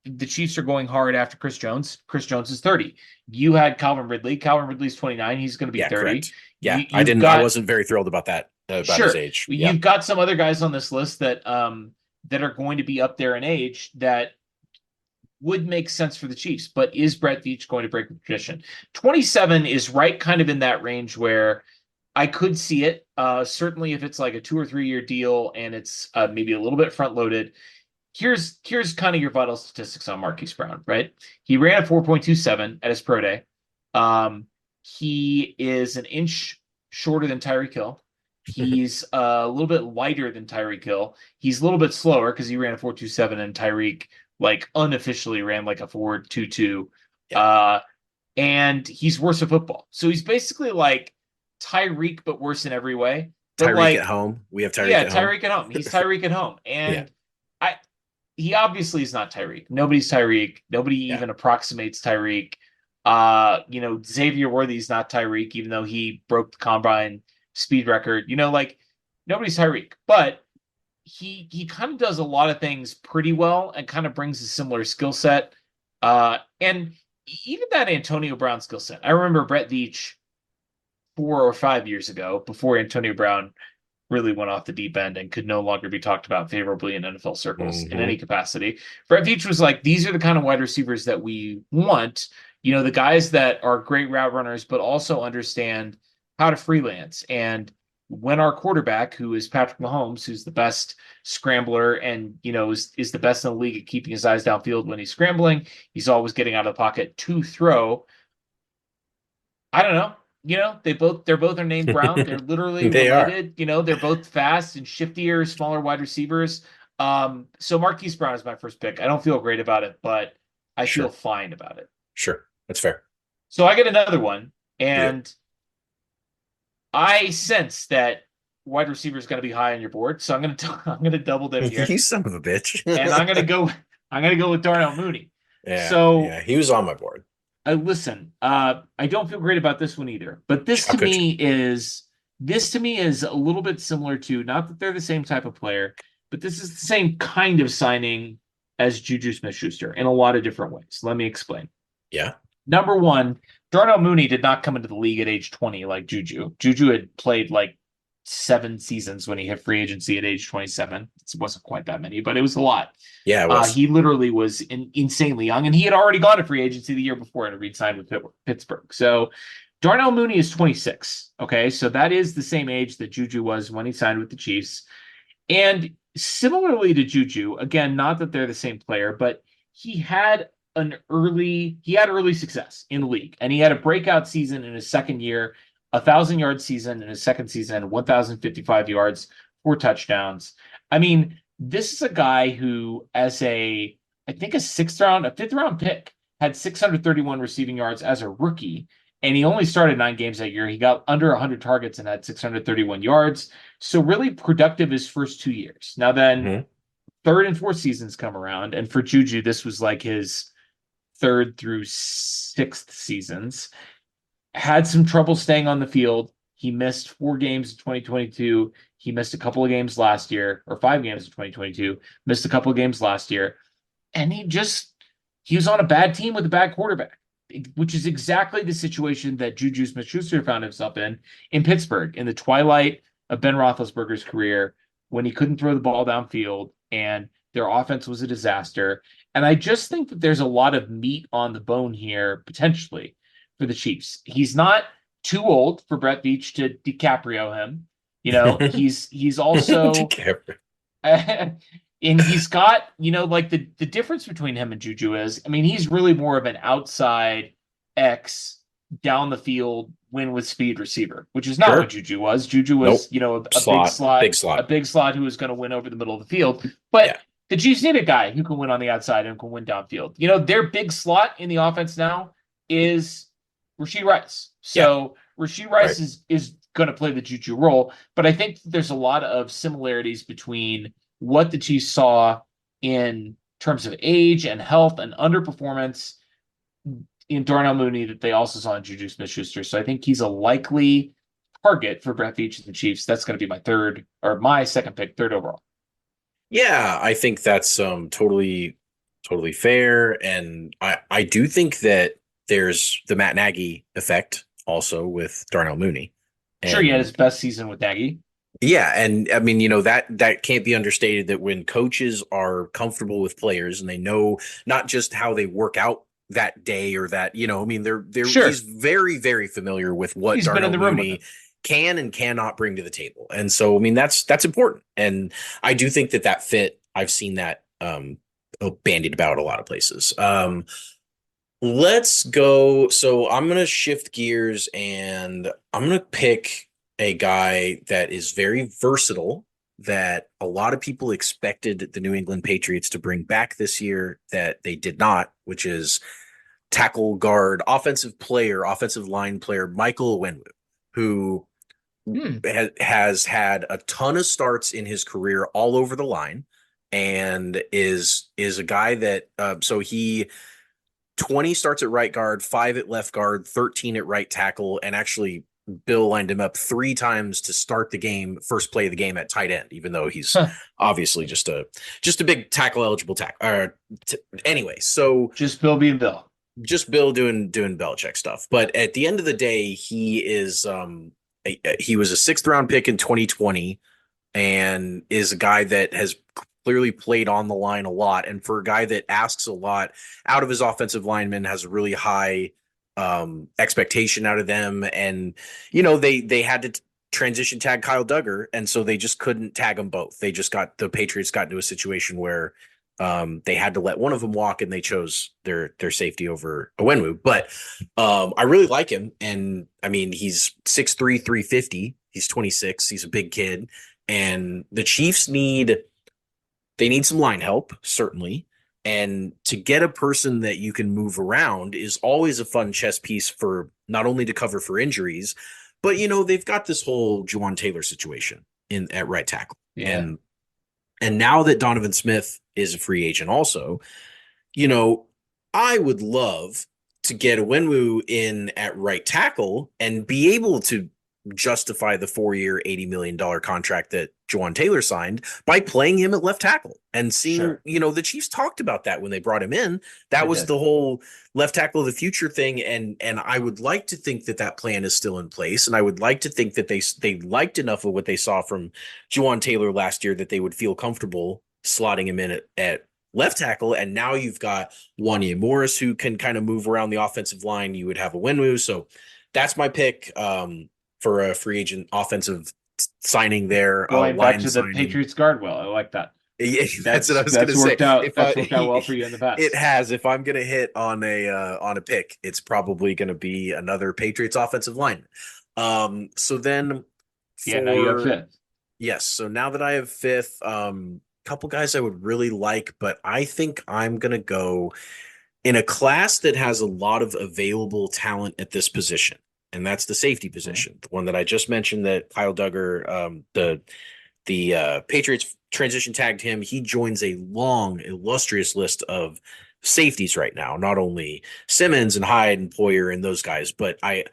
the Chiefs are going hard after Chris Jones. Chris Jones is 30. You had Calvin Ridley. Calvin Ridley's 29. He's going to be 30. Correct. Yeah, I wasn't very thrilled about that. About his age. You've got some other guys on this list that that are going to be up there in age that would make sense for the Chiefs. But is Brett Veach going to break the tradition? 27 is right kind of in that range where I could see it. Certainly if it's like a 2 or 3 year deal and it's maybe a little bit front loaded. Here's kind of your vital statistics on Marquise Brown, right? He ran a 4.27 at his pro day. He is an inch shorter than Tyreek Hill. He's a little bit lighter than Tyreek Hill. He's a little bit slower because he ran a 4.27 and Tyreek unofficially ran like a 4.22. Yeah. And he's worse at football. So he's basically like Tyreek, but worse in every way. Tyreek at home. We have Tyreek at home. Tyreek at home. He's Tyreek at home. And he obviously is not Tyreek. Nobody's Tyreek. Nobody even approximates Tyreek. Xavier Worthy's not Tyreek, even though he broke the combine speed record. Nobody's Tyreek. But he kind of does a lot of things pretty well and kind of brings a similar skill set. And even that Antonio Brown skill set. I remember Brett Veach 4 or 5 years ago, before Antonio Brown really went off the deep end and could no longer be talked about favorably in NFL circles in any capacity. Brett Veach was like, these are the kind of wide receivers that we want. The guys that are great route runners, but also understand how to freelance. And when our quarterback, who is Patrick Mahomes, who's the best scrambler and, is the best in the league at keeping his eyes downfield when he's scrambling, he's always getting out of the pocket to throw. I don't know. They're both are named Brown. They're literally related. They're both fast and shiftier, smaller wide receivers. So Marquise Brown is my first pick. I don't feel great about it, but I feel fine about it. Sure. That's fair. So I get another one, and I sense that wide receiver is going to be high on your board. So I'm going to double dip here. You son of a bitch. And I'm going to go with Darnell Mooney. Yeah. So he was on my board. Listen, I don't feel great about this one either, but this to me is a little bit similar to, not that they're the same type of player, but this is the same kind of signing as Juju Smith-Schuster in a lot of different ways. Let me explain. Yeah. Number one, Darnell Mooney did not come into the league at age 20 like Juju. Juju had played like 7 seasons when he hit free agency at age 27. It wasn't quite that many, but it was a lot. Yeah, it was. He literally was insanely young, and he had already gone to free agency the year before and re-signed with Pittsburgh. So Darnell Mooney is 26. Okay, so that is the same age that Juju was when he signed with the Chiefs. And similarly to Juju, again, not that they're the same player, but he had early success in the league, and he had a breakout season in his second year, 1,000 yard season in his second season, 1,055 yards, 4 touchdowns. I mean, this is a guy who, I think a fifth round pick, had 631 receiving yards as a rookie, and he only started 9 games that year. He got under 100 targets and had 631 yards. So really productive his first 2 years. Now then, Mhm. third and fourth seasons come around, and for Juju, this was like his third through sixth seasons. Had some trouble staying on the field. He missed 4 games in 2022. He missed a couple of games last year, or 5 games in 2022. Missed a couple of games last year, and he was on a bad team with a bad quarterback, which is exactly the situation that Juju Smith-Schuster found himself in Pittsburgh, in the twilight of Ben Roethlisberger's career, when he couldn't throw the ball downfield and their offense was a disaster. And I just think that there's a lot of meat on the bone here, potentially, for the Chiefs. He's not too old for Brett Veach to DiCaprio him. He's also and he's got, like the difference between him and Juju is, I mean, he's really more of an outside X down the field win with speed receiver, which is not what Sure. Juju was. Juju was, Nope. big slot who was going to win over the middle of the field. But Yeah. the Chiefs need a guy who can win on the outside and can win downfield. Their big slot in the offense now is Rashee Rice. So Rashee Rice Right. is going to play the Juju role, but I think there's a lot of similarities between what the Chiefs saw in terms of age and health and underperformance in Darnell Mooney that they also saw in Juju Smith-Schuster. So I think he's a likely target for Brett Veach and the Chiefs. That's going to be my second pick, third overall. Yeah, I think that's totally fair. And I do think that there's the Matt Nagy effect also with Darnell Mooney. Sure, he had And his best season with Nagy. yeah, and I mean, that can't be understated, that when coaches are comfortable with players and they know not just how they work out that day or that, I mean, they're Sure. he's very, very familiar with what He's been in Darnell the room with Mooney him. can and cannot bring to the table. And so, I mean, that's important. And I do think that fit, I've seen that bandied about a lot of places. Let's go. So I'm going to shift gears and I'm going to pick a guy that is very versatile, that a lot of people expected the New England Patriots to bring back this year that they did not, which is tackle guard, offensive line player, Michael Onwenu, who has had a ton of starts in his career all over the line, and is a guy that so he 20 starts at right guard, 5 at left guard, 13 at right tackle, and actually Bill lined him up 3 times to start the game, first play of the game at tight end, even though he's obviously just a big tackle eligible tackle. Anyway, so just Bill being Bill. Just Bill doing Belichick stuff. But at the end of the day, he is he was a 6th round pick in 2020 and is a guy that has clearly played on the line a lot. And for a guy that asks a lot out of his offensive linemen, has a really high expectation out of them. And, they had to transition tag Kyle Duggar. And so they just couldn't tag them both. The Patriots got into a situation where they had to let one of them walk, and they chose their safety over Onwenu. But I really like him. And I mean, he's 6'3", 350. He's 26. He's a big kid. And the Chiefs need some line help, certainly. And to get a person that you can move around is always a fun chess piece, for not only to cover for injuries, but they've got this whole Juwan Taylor situation at right tackle. Yeah. And now that Donovan Smith is a free agent also, I would love to get Onwenu in at right tackle and be able to justify the 4-year, $80 million contract that Juwan Taylor signed by playing him at left tackle and seeing, Sure. The Chiefs talked about that when they brought him in. That was the whole left tackle of the future thing. And I would like to think that plan is still in place. And I would like to think that they liked enough of what they saw from Juwan Taylor last year that they would feel comfortable slotting him in at left tackle. And now you've got Wanya Morris, who can kind of move around the offensive line. You would have Onwenu. So that's my pick for a free agent offensive signing their Going back line to the signing. Patriots guard well. I like that. Yeah, that's what I was That's gonna say. worked out. If That's worked out well for you in the it past. has, if I'm gonna hit on a pick, it's probably gonna be another Patriots offensive lineman. So then Yeah, now you have for fifth. yes, so now that I have fifth, couple guys I would really like, but I think I'm gonna go in a class that has a lot of available talent at this position, and that's the safety Mhm. position, the one that I just mentioned that Kyle Duggar, the Patriots transition tagged him. He joins a long, illustrious list of safeties right now. Not only Simmons and Hyde and Poyer and those guys, but I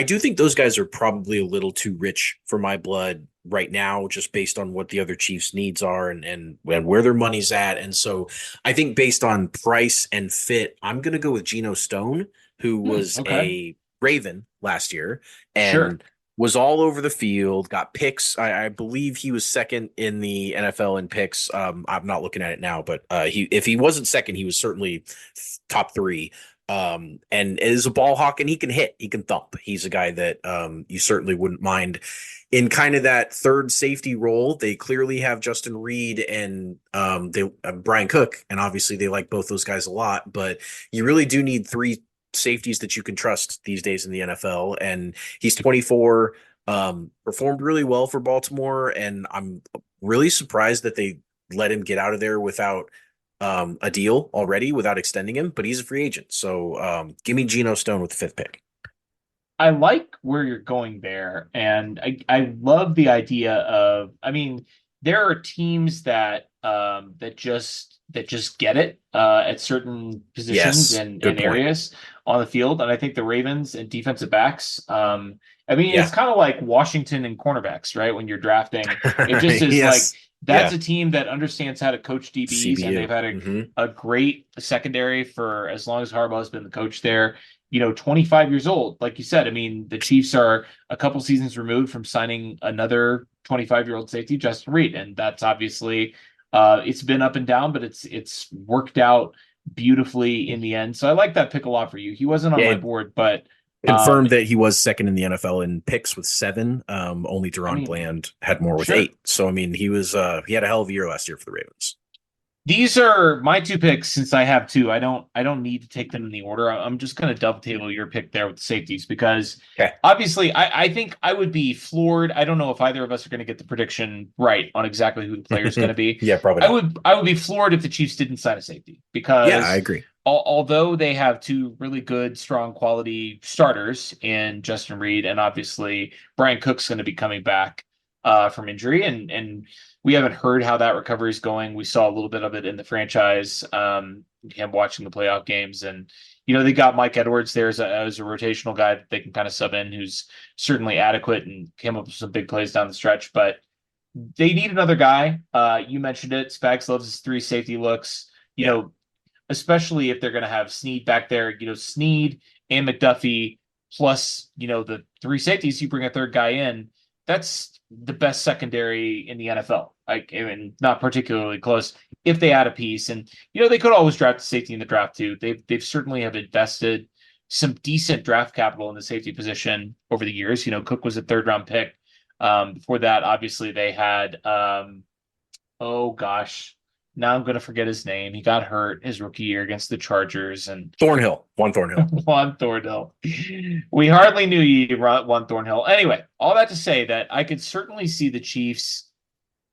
do think those guys are probably a little too rich for my blood right now, just based on what the other Chiefs' needs are and where their money's at. And so I think based on price and fit, I'm going to go with Geno Stone, who was Okay. a Raven last year Sure. and was all over the field, got picks. I believe he was second in the NFL in picks. I'm not looking at it now, but if he wasn't second, he was certainly top three. And is a ball hawk and he can hit, he can thump. He's a guy that you certainly wouldn't mind in kind of that third safety role. They clearly have Justin Reed and they Brian Cook, and obviously they like both those guys a lot, but you really do need three safeties that you can trust these days in the NFL. And he's 24, performed really well for Baltimore. And I'm really surprised that they let him get out of there without a deal already, without extending him, but he's a free agent. So give me Geno Stone with the fifth pick. I like where you're going there, and I love the idea of. I mean, there are teams that just get it at certain positions Yes, and good point. areas on the field, and I think the Ravens and defensive backs. I mean, Yeah. it's kind of like Washington and cornerbacks, right? When you're drafting, it just is like Yes. that's Yeah. a team that understands how to coach DBs, and they've CBU. had a great secondary for as long as Harbaugh's been the coach there. 25 years old. Like you said, I mean, the Chiefs are a couple seasons removed from signing another 25-year-old safety, Justin Reed, and that's obviously it's been up and down, but it's worked out beautifully in the end. So I like that pick a lot for you. He wasn't on Yeah. my board, but Confirmed that he was second in the NFL in picks with 7. Only I Deron mean, Bland had more with sure. 8. So I mean, he had a hell of a year last year for the Ravens. These are my two picks since I have two. I don't need to take them in the order. I'm just going to dovetail your pick there with the safeties because Okay. obviously I think I would be floored. I don't know if either of us are going to get the prediction right on exactly who the player is going to be. Yeah, probably I not. would I would be floored if the Chiefs didn't sign a safety Yeah, I because agree. although they have two really good, strong quality starters in Justin Reed and obviously Brian Cook's going to be coming back from injury and we haven't heard how that recovery is going. We saw a little bit of it in the franchise, him watching the playoff games, and they got Mike Edwards there as a rotational guy that they can kind of sub in, who's certainly adequate and came up with some big plays down the stretch. But they need another guy. You mentioned it. Spags loves his three safety looks. Yeah. Especially if they're going to have Snead back there. Snead and McDuffie plus the three safeties. You bring a third guy in. That's the best secondary in the NFL. Like, I mean, not particularly close. If they add a piece, and they could always draft a safety in the draft too. They've certainly have invested some decent draft capital in the safety position over the years. Cook was a third round pick. Before that, obviously they had oh gosh, now I'm gonna forget his name. He got hurt his rookie year against the Chargers and Thornhill. One Thornhill. Juan Thornhill. We hardly knew you, Juan Thornhill. Anyway, all that to say that I could certainly see the Chiefs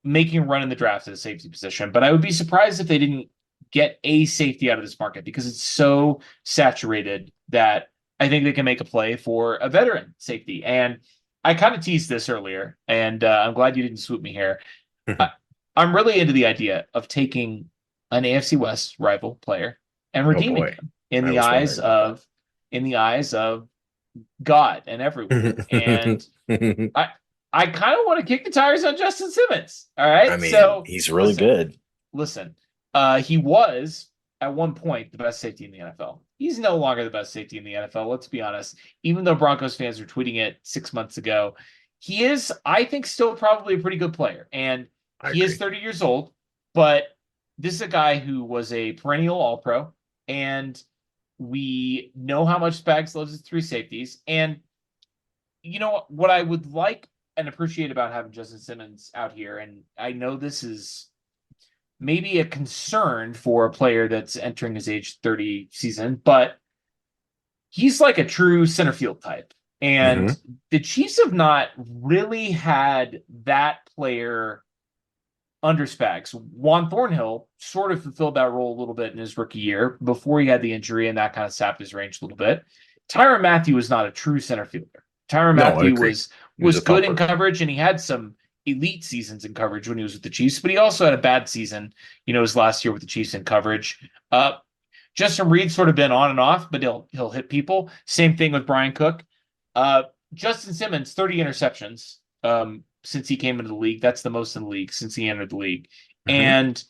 making a run in the draft at a safety position, but I would be surprised if they didn't get a safety out of this market because it's so saturated that I think they can make a play for a veteran safety. And I kind of teased this earlier, and I'm glad you didn't swoop me here. I, I'm really into the idea of taking an AFC West rival player and Oh redeeming boy. him in I the was eyes wondering about of God and everyone. And that. I I kind of want to kick the tires on Justin Simmons. All right. I mean, So he's really listen, good. listen. He was at one point the best safety in the NFL. He's no longer the best safety in the NFL. Let's be honest. Even though Broncos fans were tweeting it 6 months ago, he is, I think, still probably a pretty good player. And I he is agree. 30 years old, but this is a guy who was a perennial All Pro, and we know how much Spags loves his three safeties. And what I would like and appreciate about having Justin Simmons out here, and I know this is maybe a concern for a player that's entering his age 30 season, but he's like a true center field type. And the Chiefs have not really had that player under Spags. Juan Thornhill sort of fulfilled that role a little bit in his rookie year before he had the injury, and that kind of sapped his range a little bit. Tyrann Mathieu was not a true center fielder. Tyrann Mathieu was good in coverage, and he had some elite seasons in coverage when he was with the Chiefs, but he also had a bad season, his last year with the Chiefs in coverage. Justin Reed's sort of been on and off, but he'll hit people. Same thing with Brian Cook. Justin Simmons, 30 interceptions since he came into the league. That's the most in the league since he entered the league. And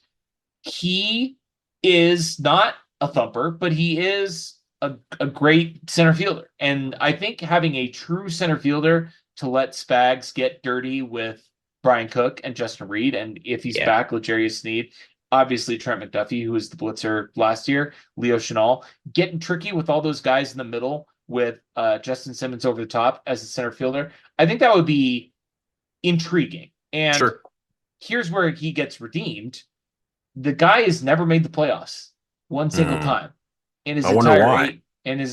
he is not a thumper, but he is a great center fielder. And I think having a true center fielder to let Spags get dirty with Brian Cook and Justin Reed, and if he's back, L'Jarius Sneed, obviously Trent McDuffie, who was the blitzer last year, Leo Chenal, getting tricky with all those guys in the middle with Justin Simmons over the top as a center fielder. I think that would be intriguing. And here's where he gets redeemed. The guy has never made the playoffs one single time in his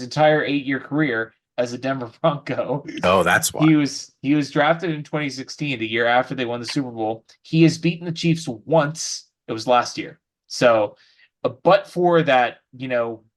entire 8-year career as a Denver Bronco. Oh, that's why. He was drafted in 2016, the year after they won the Super Bowl. He has beaten the Chiefs once. It was last year. So, but for that,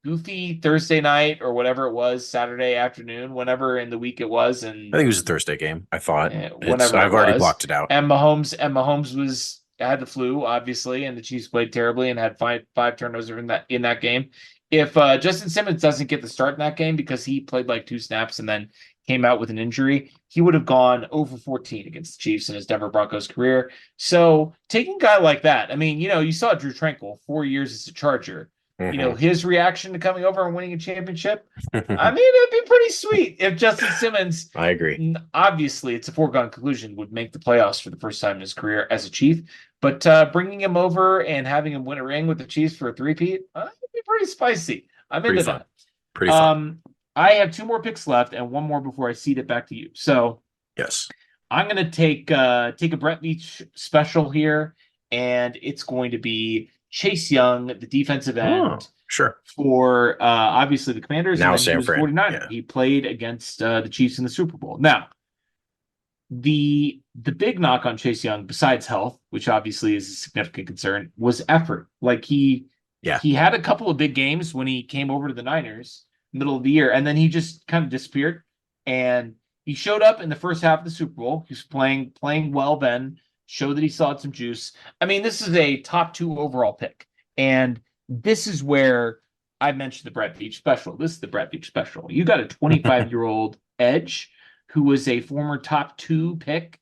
goofy Thursday night or whatever it was, Saturday afternoon, whenever in the week it was, and I think it was a Thursday game. I thought whenever I've already blocked it out. And Mahomes had the flu, obviously, and the Chiefs played terribly and had five turnovers in that game. If Justin Simmons doesn't get the start in that game because he played like 2 snaps and then came out with an injury, he would have gone over 14 against the Chiefs in his Denver Broncos career. So taking a guy like that, I mean, you saw Drew Tranquil, 4 years as a Charger. His reaction to coming over and winning a championship, I mean, it'd be pretty sweet if Justin Simmons, I agree. Obviously, it's a foregone conclusion, would make the playoffs for the first time in his career as a Chief. But bringing him over and having him win a ring with the Chiefs for a three-peat, it'd be pretty spicy. I'm into that. Pretty fun. I have 2 more picks left and 1 more before I cede it back to you. So yes, I'm going to take a Brett Veach special here, and it's going to be Chase Young, the defensive end, for obviously the Commanders. Now and San Fran. 49er. Yeah. He played against the Chiefs in the Super Bowl. Now, the big knock on Chase Young, besides health, which obviously is a significant concern, was effort. Like he had a couple of big games when he came over to the Niners, middle of the year, and then he just kind of disappeared. And he showed up in the first half of the Super Bowl. He was playing well then. Showed that he still had some juice. I mean, this is a top 2 overall pick. And this is where I mentioned the Brett Veach special. This is the Brett Veach special. You got a 25-year-old edge who was a former top 2 pick,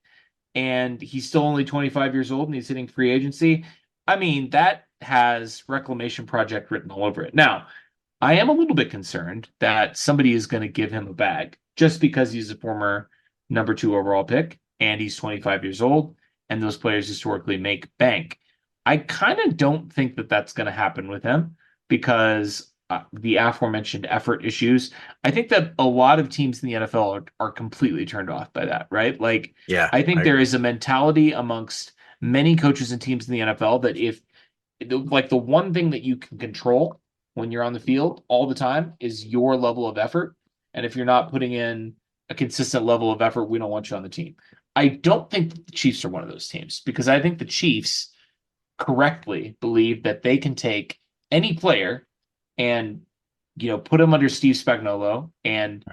and he's still only 25 years old, and he's hitting free agency. I mean, that has reclamation project written all over it. Now, I am a little bit concerned that somebody is going to give him a bag just because he's a former number 2 overall pick, and he's 25 years old. And those players historically make bank. I kind of don't think that that's going to happen with him because the aforementioned effort issues. I think that a lot of teams in the NFL are completely turned off by that, right? Like, I think there is a mentality amongst many coaches and teams in the NFL that the one thing that you can control when you're on the field all the time is your level of effort. And if you're not putting in a consistent level of effort, we don't want you on the team. I don't think that the Chiefs are one of those teams because I think the Chiefs correctly believe that they can take any player and, put them under Steve Spagnuolo and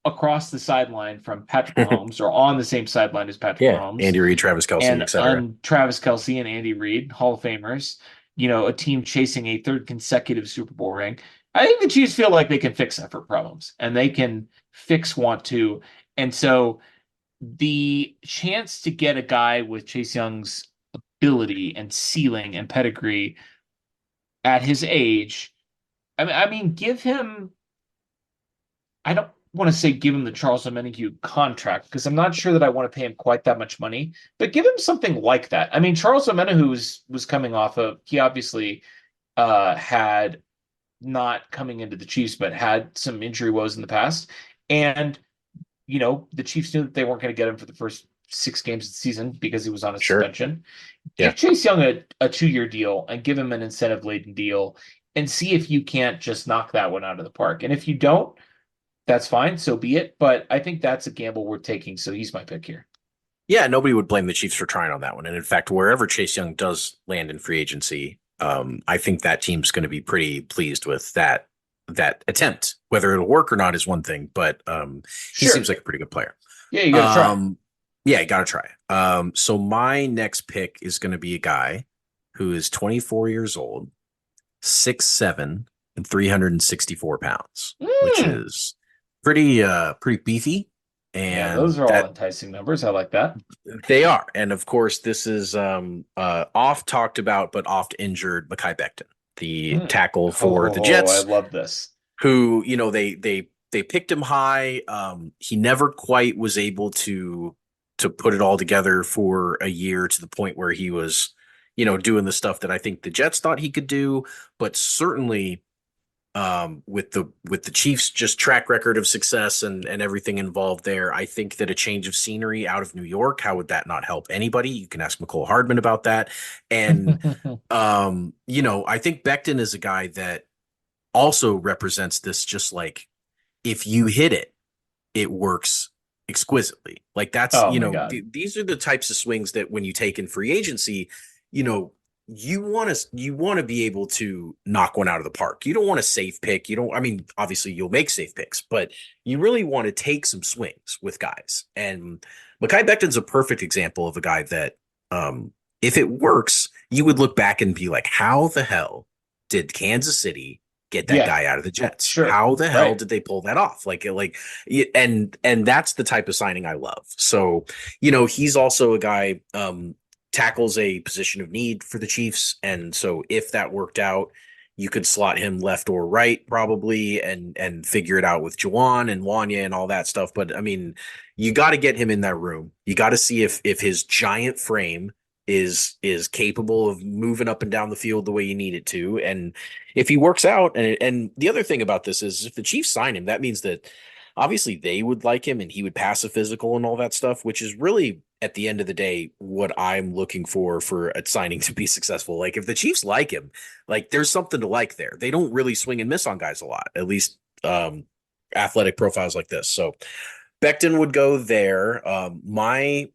across the sideline from Patrick Mahomes or on the same sideline as Patrick Mahomes. Andy Reid, Travis Kelce, etc. Travis Kelce and Andy Reid, Hall of Famers, a team chasing a 3rd consecutive Super Bowl ring. I think the Chiefs feel like they can fix effort problems and they can fix want to. And so the chance to get a guy with Chase Young's ability and ceiling and pedigree at his age, I mean, give him, I don't want to say give him the Charles Omenihu contract because I'm not sure that I want to pay him quite that much money, but give him something like that. I mean, Charles Omenihu was coming off of, he obviously had not coming into the Chiefs, but had some injury woes in the past. And the Chiefs knew that they weren't going to get him for the first 6 games of the season because he was on a Sure. suspension. Yeah. Give Chase Young a 2-year deal and give him an incentive-laden deal and see if you can't just knock that one out of the park. And if you don't, that's fine, so be it. But I think that's a gamble worth taking, so he's my pick here. Yeah, nobody would blame the Chiefs for trying on that one. And in fact, wherever Chase Young does land in free agency, I think that team's going to be pretty pleased with that attempt. Whether it'll work or not is one thing, but he seems like a pretty good player. Yeah, you got to try. Yeah, you got to try. So my next pick is going to be a guy who is 24 years old, 6'7", and 364 pounds, which is pretty beefy. And those are all enticing numbers. I like that. They are. And of course, this is oft talked about, but oft injured Mekhi Becton, the tackle for the Jets. I love this. Who, they picked him high. He never quite was able to put it all together for a year to the point where he was, doing the stuff that I think the Jets thought he could do, but certainly with the Chiefs' just track record of success and everything involved there, I think that a change of scenery out of New York, how would that not help anybody? You can ask McCole Hardman about that. And I think Becton is a guy that also represents this, just like, if you hit it, it works exquisitely. Like that's, these are the types of swings that when you take in free agency, you want to be able to knock one out of the park. You don't want a safe pick. Obviously you'll make safe picks, but you really want to take some swings with guys. And Mekhi Becton's a perfect example of a guy that, if it works, you would look back and be like, how the hell did Kansas City get that guy out of the Jets? Sure. How the hell did they pull that off? And that's the type of signing I love. So, he's also a guy, tackles a position of need for the Chiefs. And so if that worked out, you could slot him left or right probably and figure it out with Juwan and Wanya and all that stuff. But you got to get him in that room. You got to see if his giant frame is capable of moving up and down the field the way you need it to. And if he works out, and the other thing about this is if the Chiefs sign him, that means that obviously they would like him and he would pass a physical and all that stuff, which is really at the end of the day what I'm looking for a signing to be successful. Like if the Chiefs like him, like there's something to like there. They don't really swing and miss on guys a lot, at least athletic profiles like this. So Becton would go there. My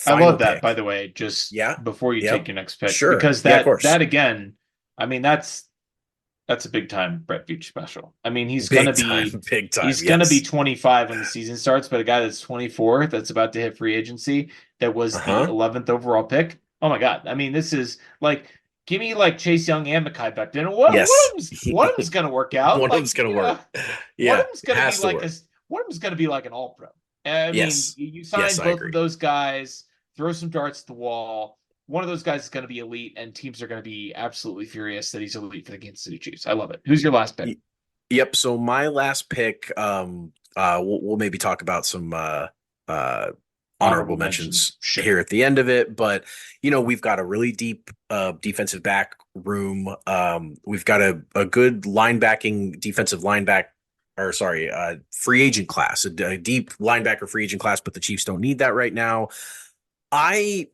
I love that, pick, by the way, just before you take your next pick. Sure. Because that again, that's a big time Brett Veach special. He's going to be big time. He's going to be 25 when the season starts, but a guy that's 24 that's about to hit free agency that was the 11th overall pick. Oh my God. This is like, give me like Chase Young and Mekhi Becton. One of them's going to work out. One of them's going to work. Yeah. One of them's going to be like an all pro. You sign both of those guys, throw some darts at the wall. One of those guys is going to be elite, and teams are going to be absolutely furious that he's elite for the Kansas City Chiefs. I love it. Who's your last pick? Yep. So my last pick, we'll maybe talk about some honorable mentions here at the end of it. But we've got a really deep defensive back room. We've got a good free agent class, a deep linebacker free agent class, but the Chiefs don't need that right now. I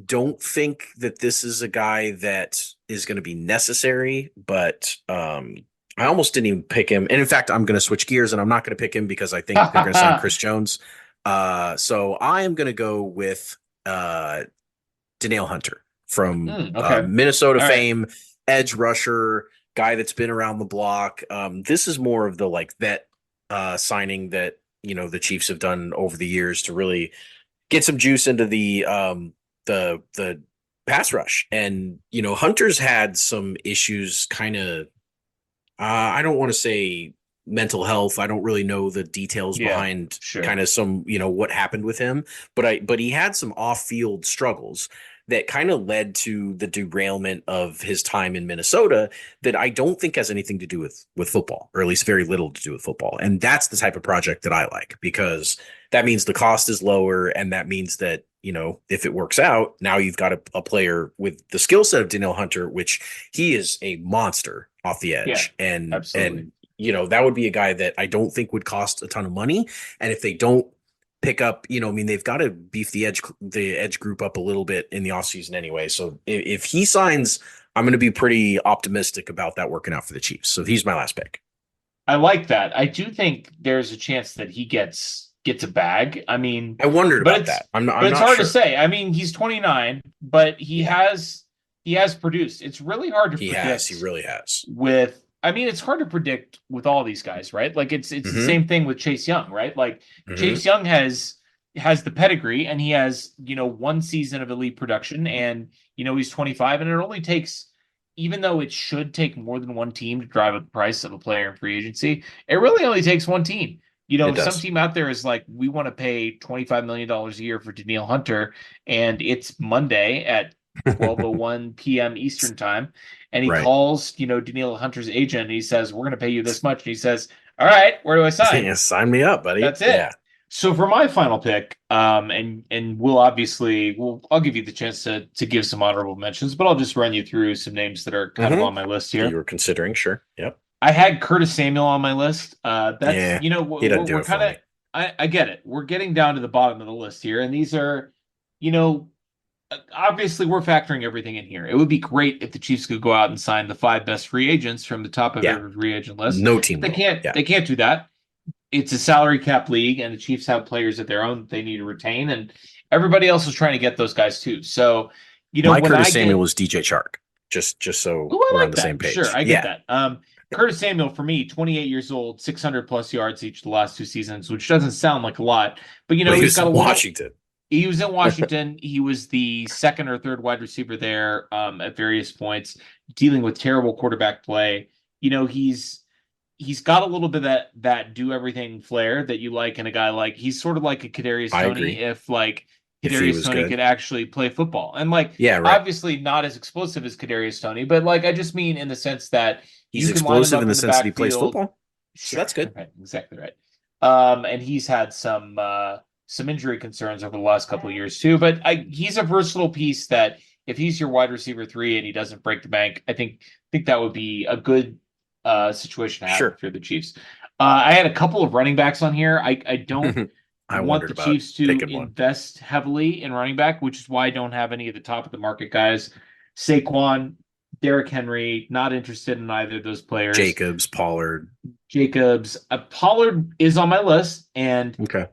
don't think that this is a guy that is going to be necessary, but I almost didn't even pick him. And in fact, I'm going to switch gears and I'm not going to pick him because I think they're going to sign Chris Jones. So I am going to go with Danielle Hunter from Minnesota fame, edge rusher, guy that's been around the block. This is more of the vet signing that, the Chiefs have done over the years to really get some juice into the pass rush. And, Hunter's had some issues kind of, I don't want to say mental health. I don't really know the details behind kind of some, what happened with him, but he had some off-field struggles that kind of led to the derailment of his time in Minnesota that I don't think has anything to do with football, or at least very little to do with football. And that's the type of project that I like, because that means the cost is lower. And that means that, if it works out, now you've got a player with the skill set of Danielle Hunter, which he is a monster off the edge. Absolutely. And, that would be a guy that I don't think would cost a ton of money. And if they don't pick up, I mean, they've got to beef the edge group up a little bit in the offseason anyway. So if he signs, I'm going to be pretty optimistic about that working out for the Chiefs. So he's my last pick. I like that. I do think there's a chance that he gets a bag. I mean, I wondered but about it's that. I'm but it's not hard to sure. say. I mean, he's 29, but Yeah, he has produced. It's really hard to he has. He predict really has. with I mean, it's hard to predict with all these guys, right? Like it's the Hmm. same thing with Chase Young, right? Like Hmm. Chase Young has the pedigree and he has, one season of elite production and he's 25 and it only takes even though it should take more than one team to drive up the price of a player in free agency, it really only takes one team. It If some does. team out there is like, we want to pay $25 million a year for Danielle Hunter, and it's Monday at 12:01 p.m. Eastern time, and he Right. calls, Danielle Hunter's agent, and he says, "We're going to pay you this much," and he says, "All right, where do I sign?" Yeah, sign me up, buddy. That's it. Yeah. So for my final pick, and I'll give you the chance to give some honorable mentions, but I'll just run you through some names that are kind of Hmm. on my list That you here. were considering, sure. Yep. I had Curtis Samuel on my list. That's Yeah, he doesn't do we're it for kind of me. I get it. We're getting down to the bottom of the list here, and these are, you know, obviously we're factoring everything in here. It would be great if the Chiefs could go out and sign the five best free agents from the top of Yeah, every free agent list. no team They will. can't. Yeah, They can't do that. It's a salary cap league, and the Chiefs have players of their own that they need to retain, and everybody else is trying to get those guys too. So, my when I Curtis Samuel get was DJ Chark. Just so Oh, I we're on like the same that. Sure, page. I get Yeah, that. Curtis Samuel for me, 28 years old, 600 plus yards each of the last two seasons, which doesn't sound like a lot, but but he he's was got a in little. Washington. He was in Washington. He was the second or third wide receiver there at various points, dealing with terrible quarterback play. He's got a little bit of that do everything flair that you like in a guy like he's sort of like a Kadarius I Toney agree. if like If he Kadarius was Toney good, could actually play football. And like yeah, right. obviously not as explosive as Kadarius Toney, but like I just mean in the sense that He's you can line him explosive in up the in the sense that he plays backfield. football, so Sure, that's good. right, exactly right. And he's had some injury concerns over the last couple of years too, but he's a versatile piece that if he's your wide receiver three and he doesn't break the bank, I think that would be a good situation to have Sure. if you're the Chiefs. I had a couple of running backs on here. I don't I want wondered the about Chiefs to picking one. invest heavily in running back, which is why I don't have any of the top of the market guys. Saquon, Derrick Henry, not interested in either of those players. Jacobs, Pollard. Jacobs, Pollard is on my list, and Okay,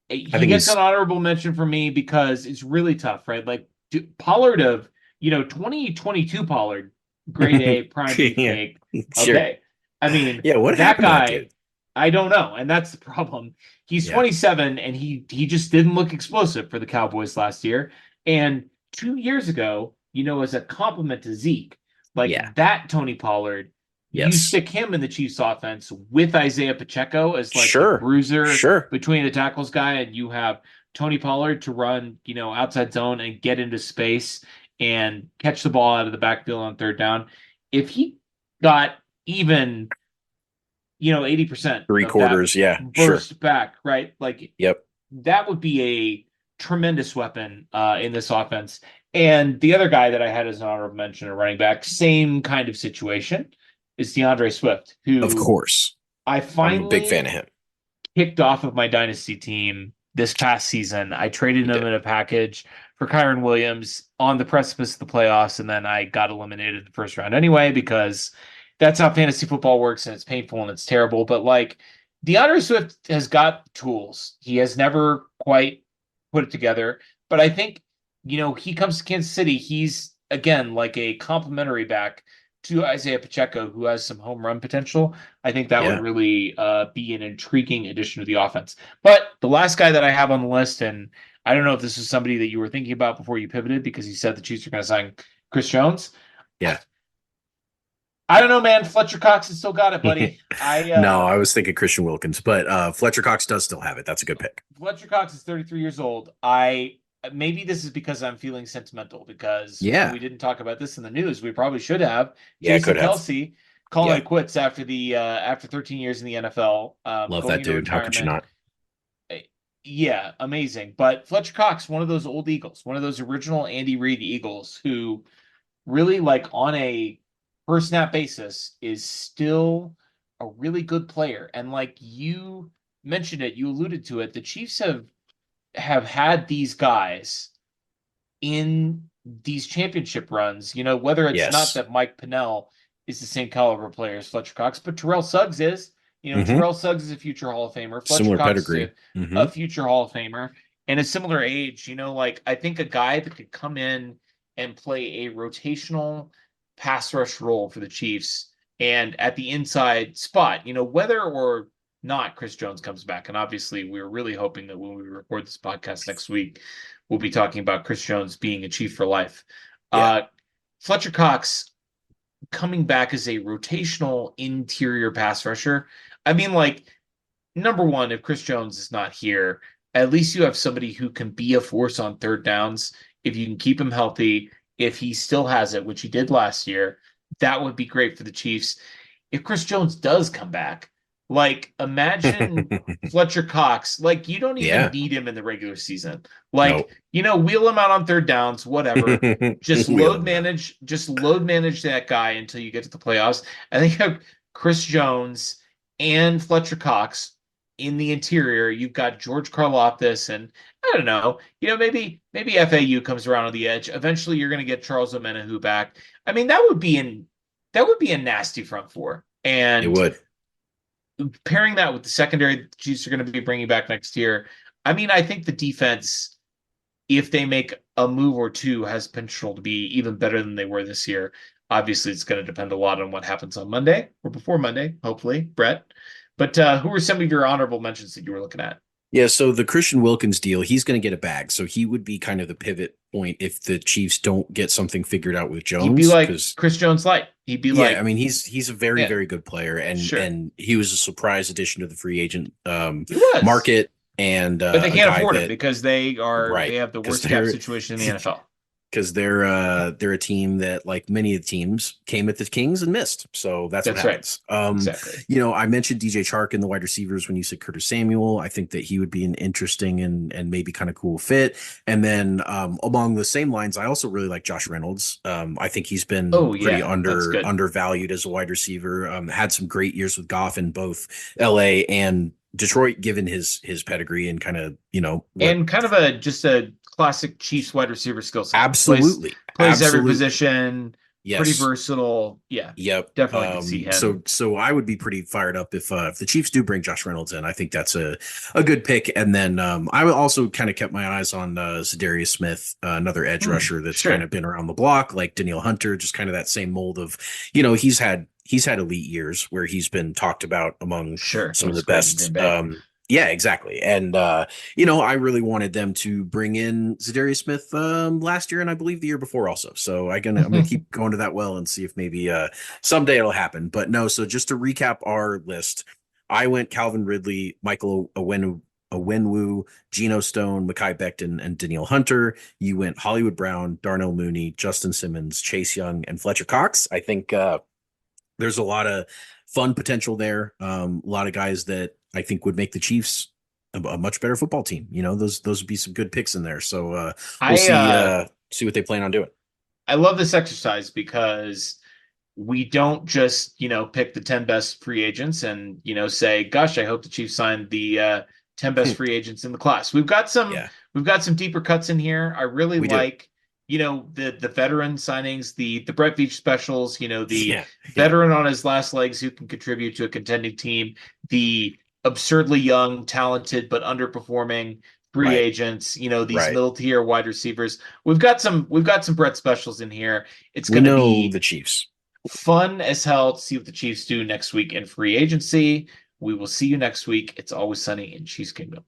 I he think gets an he's honorable mention from me because it's really tough, right? Like Pollard of 2022 Pollard, grade A, prime yeah, beefcake. sure. Okay, I mean Yeah, what that happened to that guy. dude? I don't know, and that's the problem. He's Yeah, 27, and he just didn't look explosive for the Cowboys last year. And 2 years ago, as a compliment to Zeke, yeah, like that Tony Pollard, you yes, stick him in the Chiefs offense with Isaiah Pacheco as like the sure, bruiser sure. between the tackles guy, and you have Tony Pollard to run, outside zone and get into space and catch the ball out of the backfield on third down. If he got even 80% Three of that quarters. Yeah, sure. burst back, right? Like Yep. that would be a tremendous weapon in this offense. And the other guy that I had as an honorable mention, a running back, same kind of situation, is DeAndre Swift, Of who course, I I'm a big fan of finally him. kicked off of my dynasty team this past season. I traded You him did. in a package for Kyron Williams on the precipice of the playoffs, and then I got eliminated in the first round anyway because that's how fantasy football works, and it's painful and it's terrible. But like DeAndre Swift has got tools. He has never quite put it together, but I think he comes to Kansas City. He's again like a complementary back to Isaiah Pacheco, who has some home run potential. I think that would Yeah. really be an intriguing addition to the offense. But the last guy that I have on the list, and I don't know if this is somebody that you were thinking about before you pivoted because you said the Chiefs are going to sign Chris Jones. Yeah. I don't know, man. Fletcher Cox has still got it, buddy. No, I was thinking Christian Wilkins, but Fletcher Cox does still have it. That's a good pick. Fletcher Cox is 33 years old. I maybe this is because I'm feeling sentimental because Yeah. we didn't talk about this in the news. We probably should have. Yeah, Jason could have. Kelsey calling Yeah. it quits after 13 years in the NFL, Love going that into dude. How could you retirement. not? Yeah, amazing. But Fletcher Cox, one of those old Eagles, one of those original Andy Reid Eagles who really like on a per snap basis is still a really good player. And like you mentioned it, you alluded to it, the Chiefs have have had these guys in these championship runs, whether it's not Yes. that Mike Pennell is the same caliber player as Fletcher Cox, but Terrell Suggs is. Hmm. Terrell Suggs is a future Hall of Famer. Fletcher Similar Cox is pedigree. Hmm. a future Hall of Famer and a similar age. Like I think a guy that could come in and play a rotational pass rush role for the Chiefs and at the inside spot, whether or not Chris Jones comes back. And obviously, we're really hoping that when we record this podcast next week, we'll be talking about Chris Jones being a Chief for life. Yeah. Uh, Fletcher Cox coming back as a rotational interior pass rusher. I mean, like, number one, if Chris Jones is not here, at least you have somebody who can be a force on third downs. If you can keep him healthy, if he still has it, which he did last year, that would be great for the Chiefs. If Chris Jones does come back, like imagine Fletcher Cox, like you don't even Yeah. need him in the regular season. Like, No. wheel him out on third downs, whatever. Wheel him down. Just load manage that guy until you get to the playoffs. I think you have Chris Jones and Fletcher Cox in the interior. You've got George Karlaftis and I don't know, maybe FAU comes around on the edge. Eventually you're gonna get Charles Omenihu back. I mean, that would be a nasty front four. It And would. pairing that with the secondary the Chiefs are going to be bringing back next year, I mean, I think the defense, if they make a move or two, has potential to be even better than they were this year. Obviously, it's going to depend a lot on what happens on Monday or before Monday, hopefully, Brett. But who are some of your honorable mentions that you were looking at? Yeah, so the Christian Wilkins deal, he's going to get a bag. So he would be kind of the pivot point if the Chiefs don't get something figured out with He'd be Jones. like Because Chris Jones light. He'd be yeah, I like, mean he's a very, yeah, very good player, and sure. he was a surprise addition to the free agent He was. market, and But they a can't guy afford him that because they right have the because worst cap they're situation in the NFL. because they're a team that, like many of the teams, came at the Kings and missed. So that's what That's right. happens. Exactly. I mentioned DJ Chark in the wide receivers when you said Curtis Samuel. I think that he would be an interesting and maybe kind of cool fit. And then along the same lines, I also really like Josh Reynolds. I think he's been Oh pretty yeah, that's good. undervalued as a wide receiver. Had some great years with Goff in both LA and Detroit, given his pedigree and kind of what. And kind of just a classic Chiefs wide receiver skill set. Absolutely. Plays every Absolutely. position, pretty Yes. versatile. Yeah, Yep. definitely could see him. So I would be pretty fired up if the Chiefs do bring Josh Reynolds in. I think that's a good pick. And then I would also kind of kept my eyes on Zadarius Smith, another edge rusher that's Sure. kind of been around the block, like Danielle Hunter, just kind of that same mold of, he's had elite years where he's been talked about among Sure. some of the Looks great in best. Green Bay. Yeah, exactly. And I really wanted them to bring in Zadarius Smith last year and I believe the year before also. So I'm gonna keep going to that well and see if maybe someday it'll happen. But no, so just to recap our list, I went Calvin Ridley, Michael Owenwu, Geno Stone, Mekhi Becton, and Danielle Hunter. You went Hollywood Brown, Darnell Mooney, Justin Simmons, Chase Young, and Fletcher Cox. I think there's a lot of fun potential there. A lot of guys that I think would make the Chiefs a much better football team. Those would be some good picks in there. So we'll see what they plan on doing. I love this exercise because we don't just, pick the 10 best free agents and, say, gosh, I hope the Chiefs signed the 10 best free agents in the class. We've got some deeper cuts in here. I really like, the veteran signings, the Brett Veach specials, the veteran on his last legs who can contribute to a contending team, the absurdly young, talented, but underperforming free agents, these middle tier wide receivers. We've got some Brett specials in here. It's going to be the Chiefs. Fun as hell to see what the Chiefs do next week in free agency. We will see you next week. It's always sunny in Chiefs Kingdom.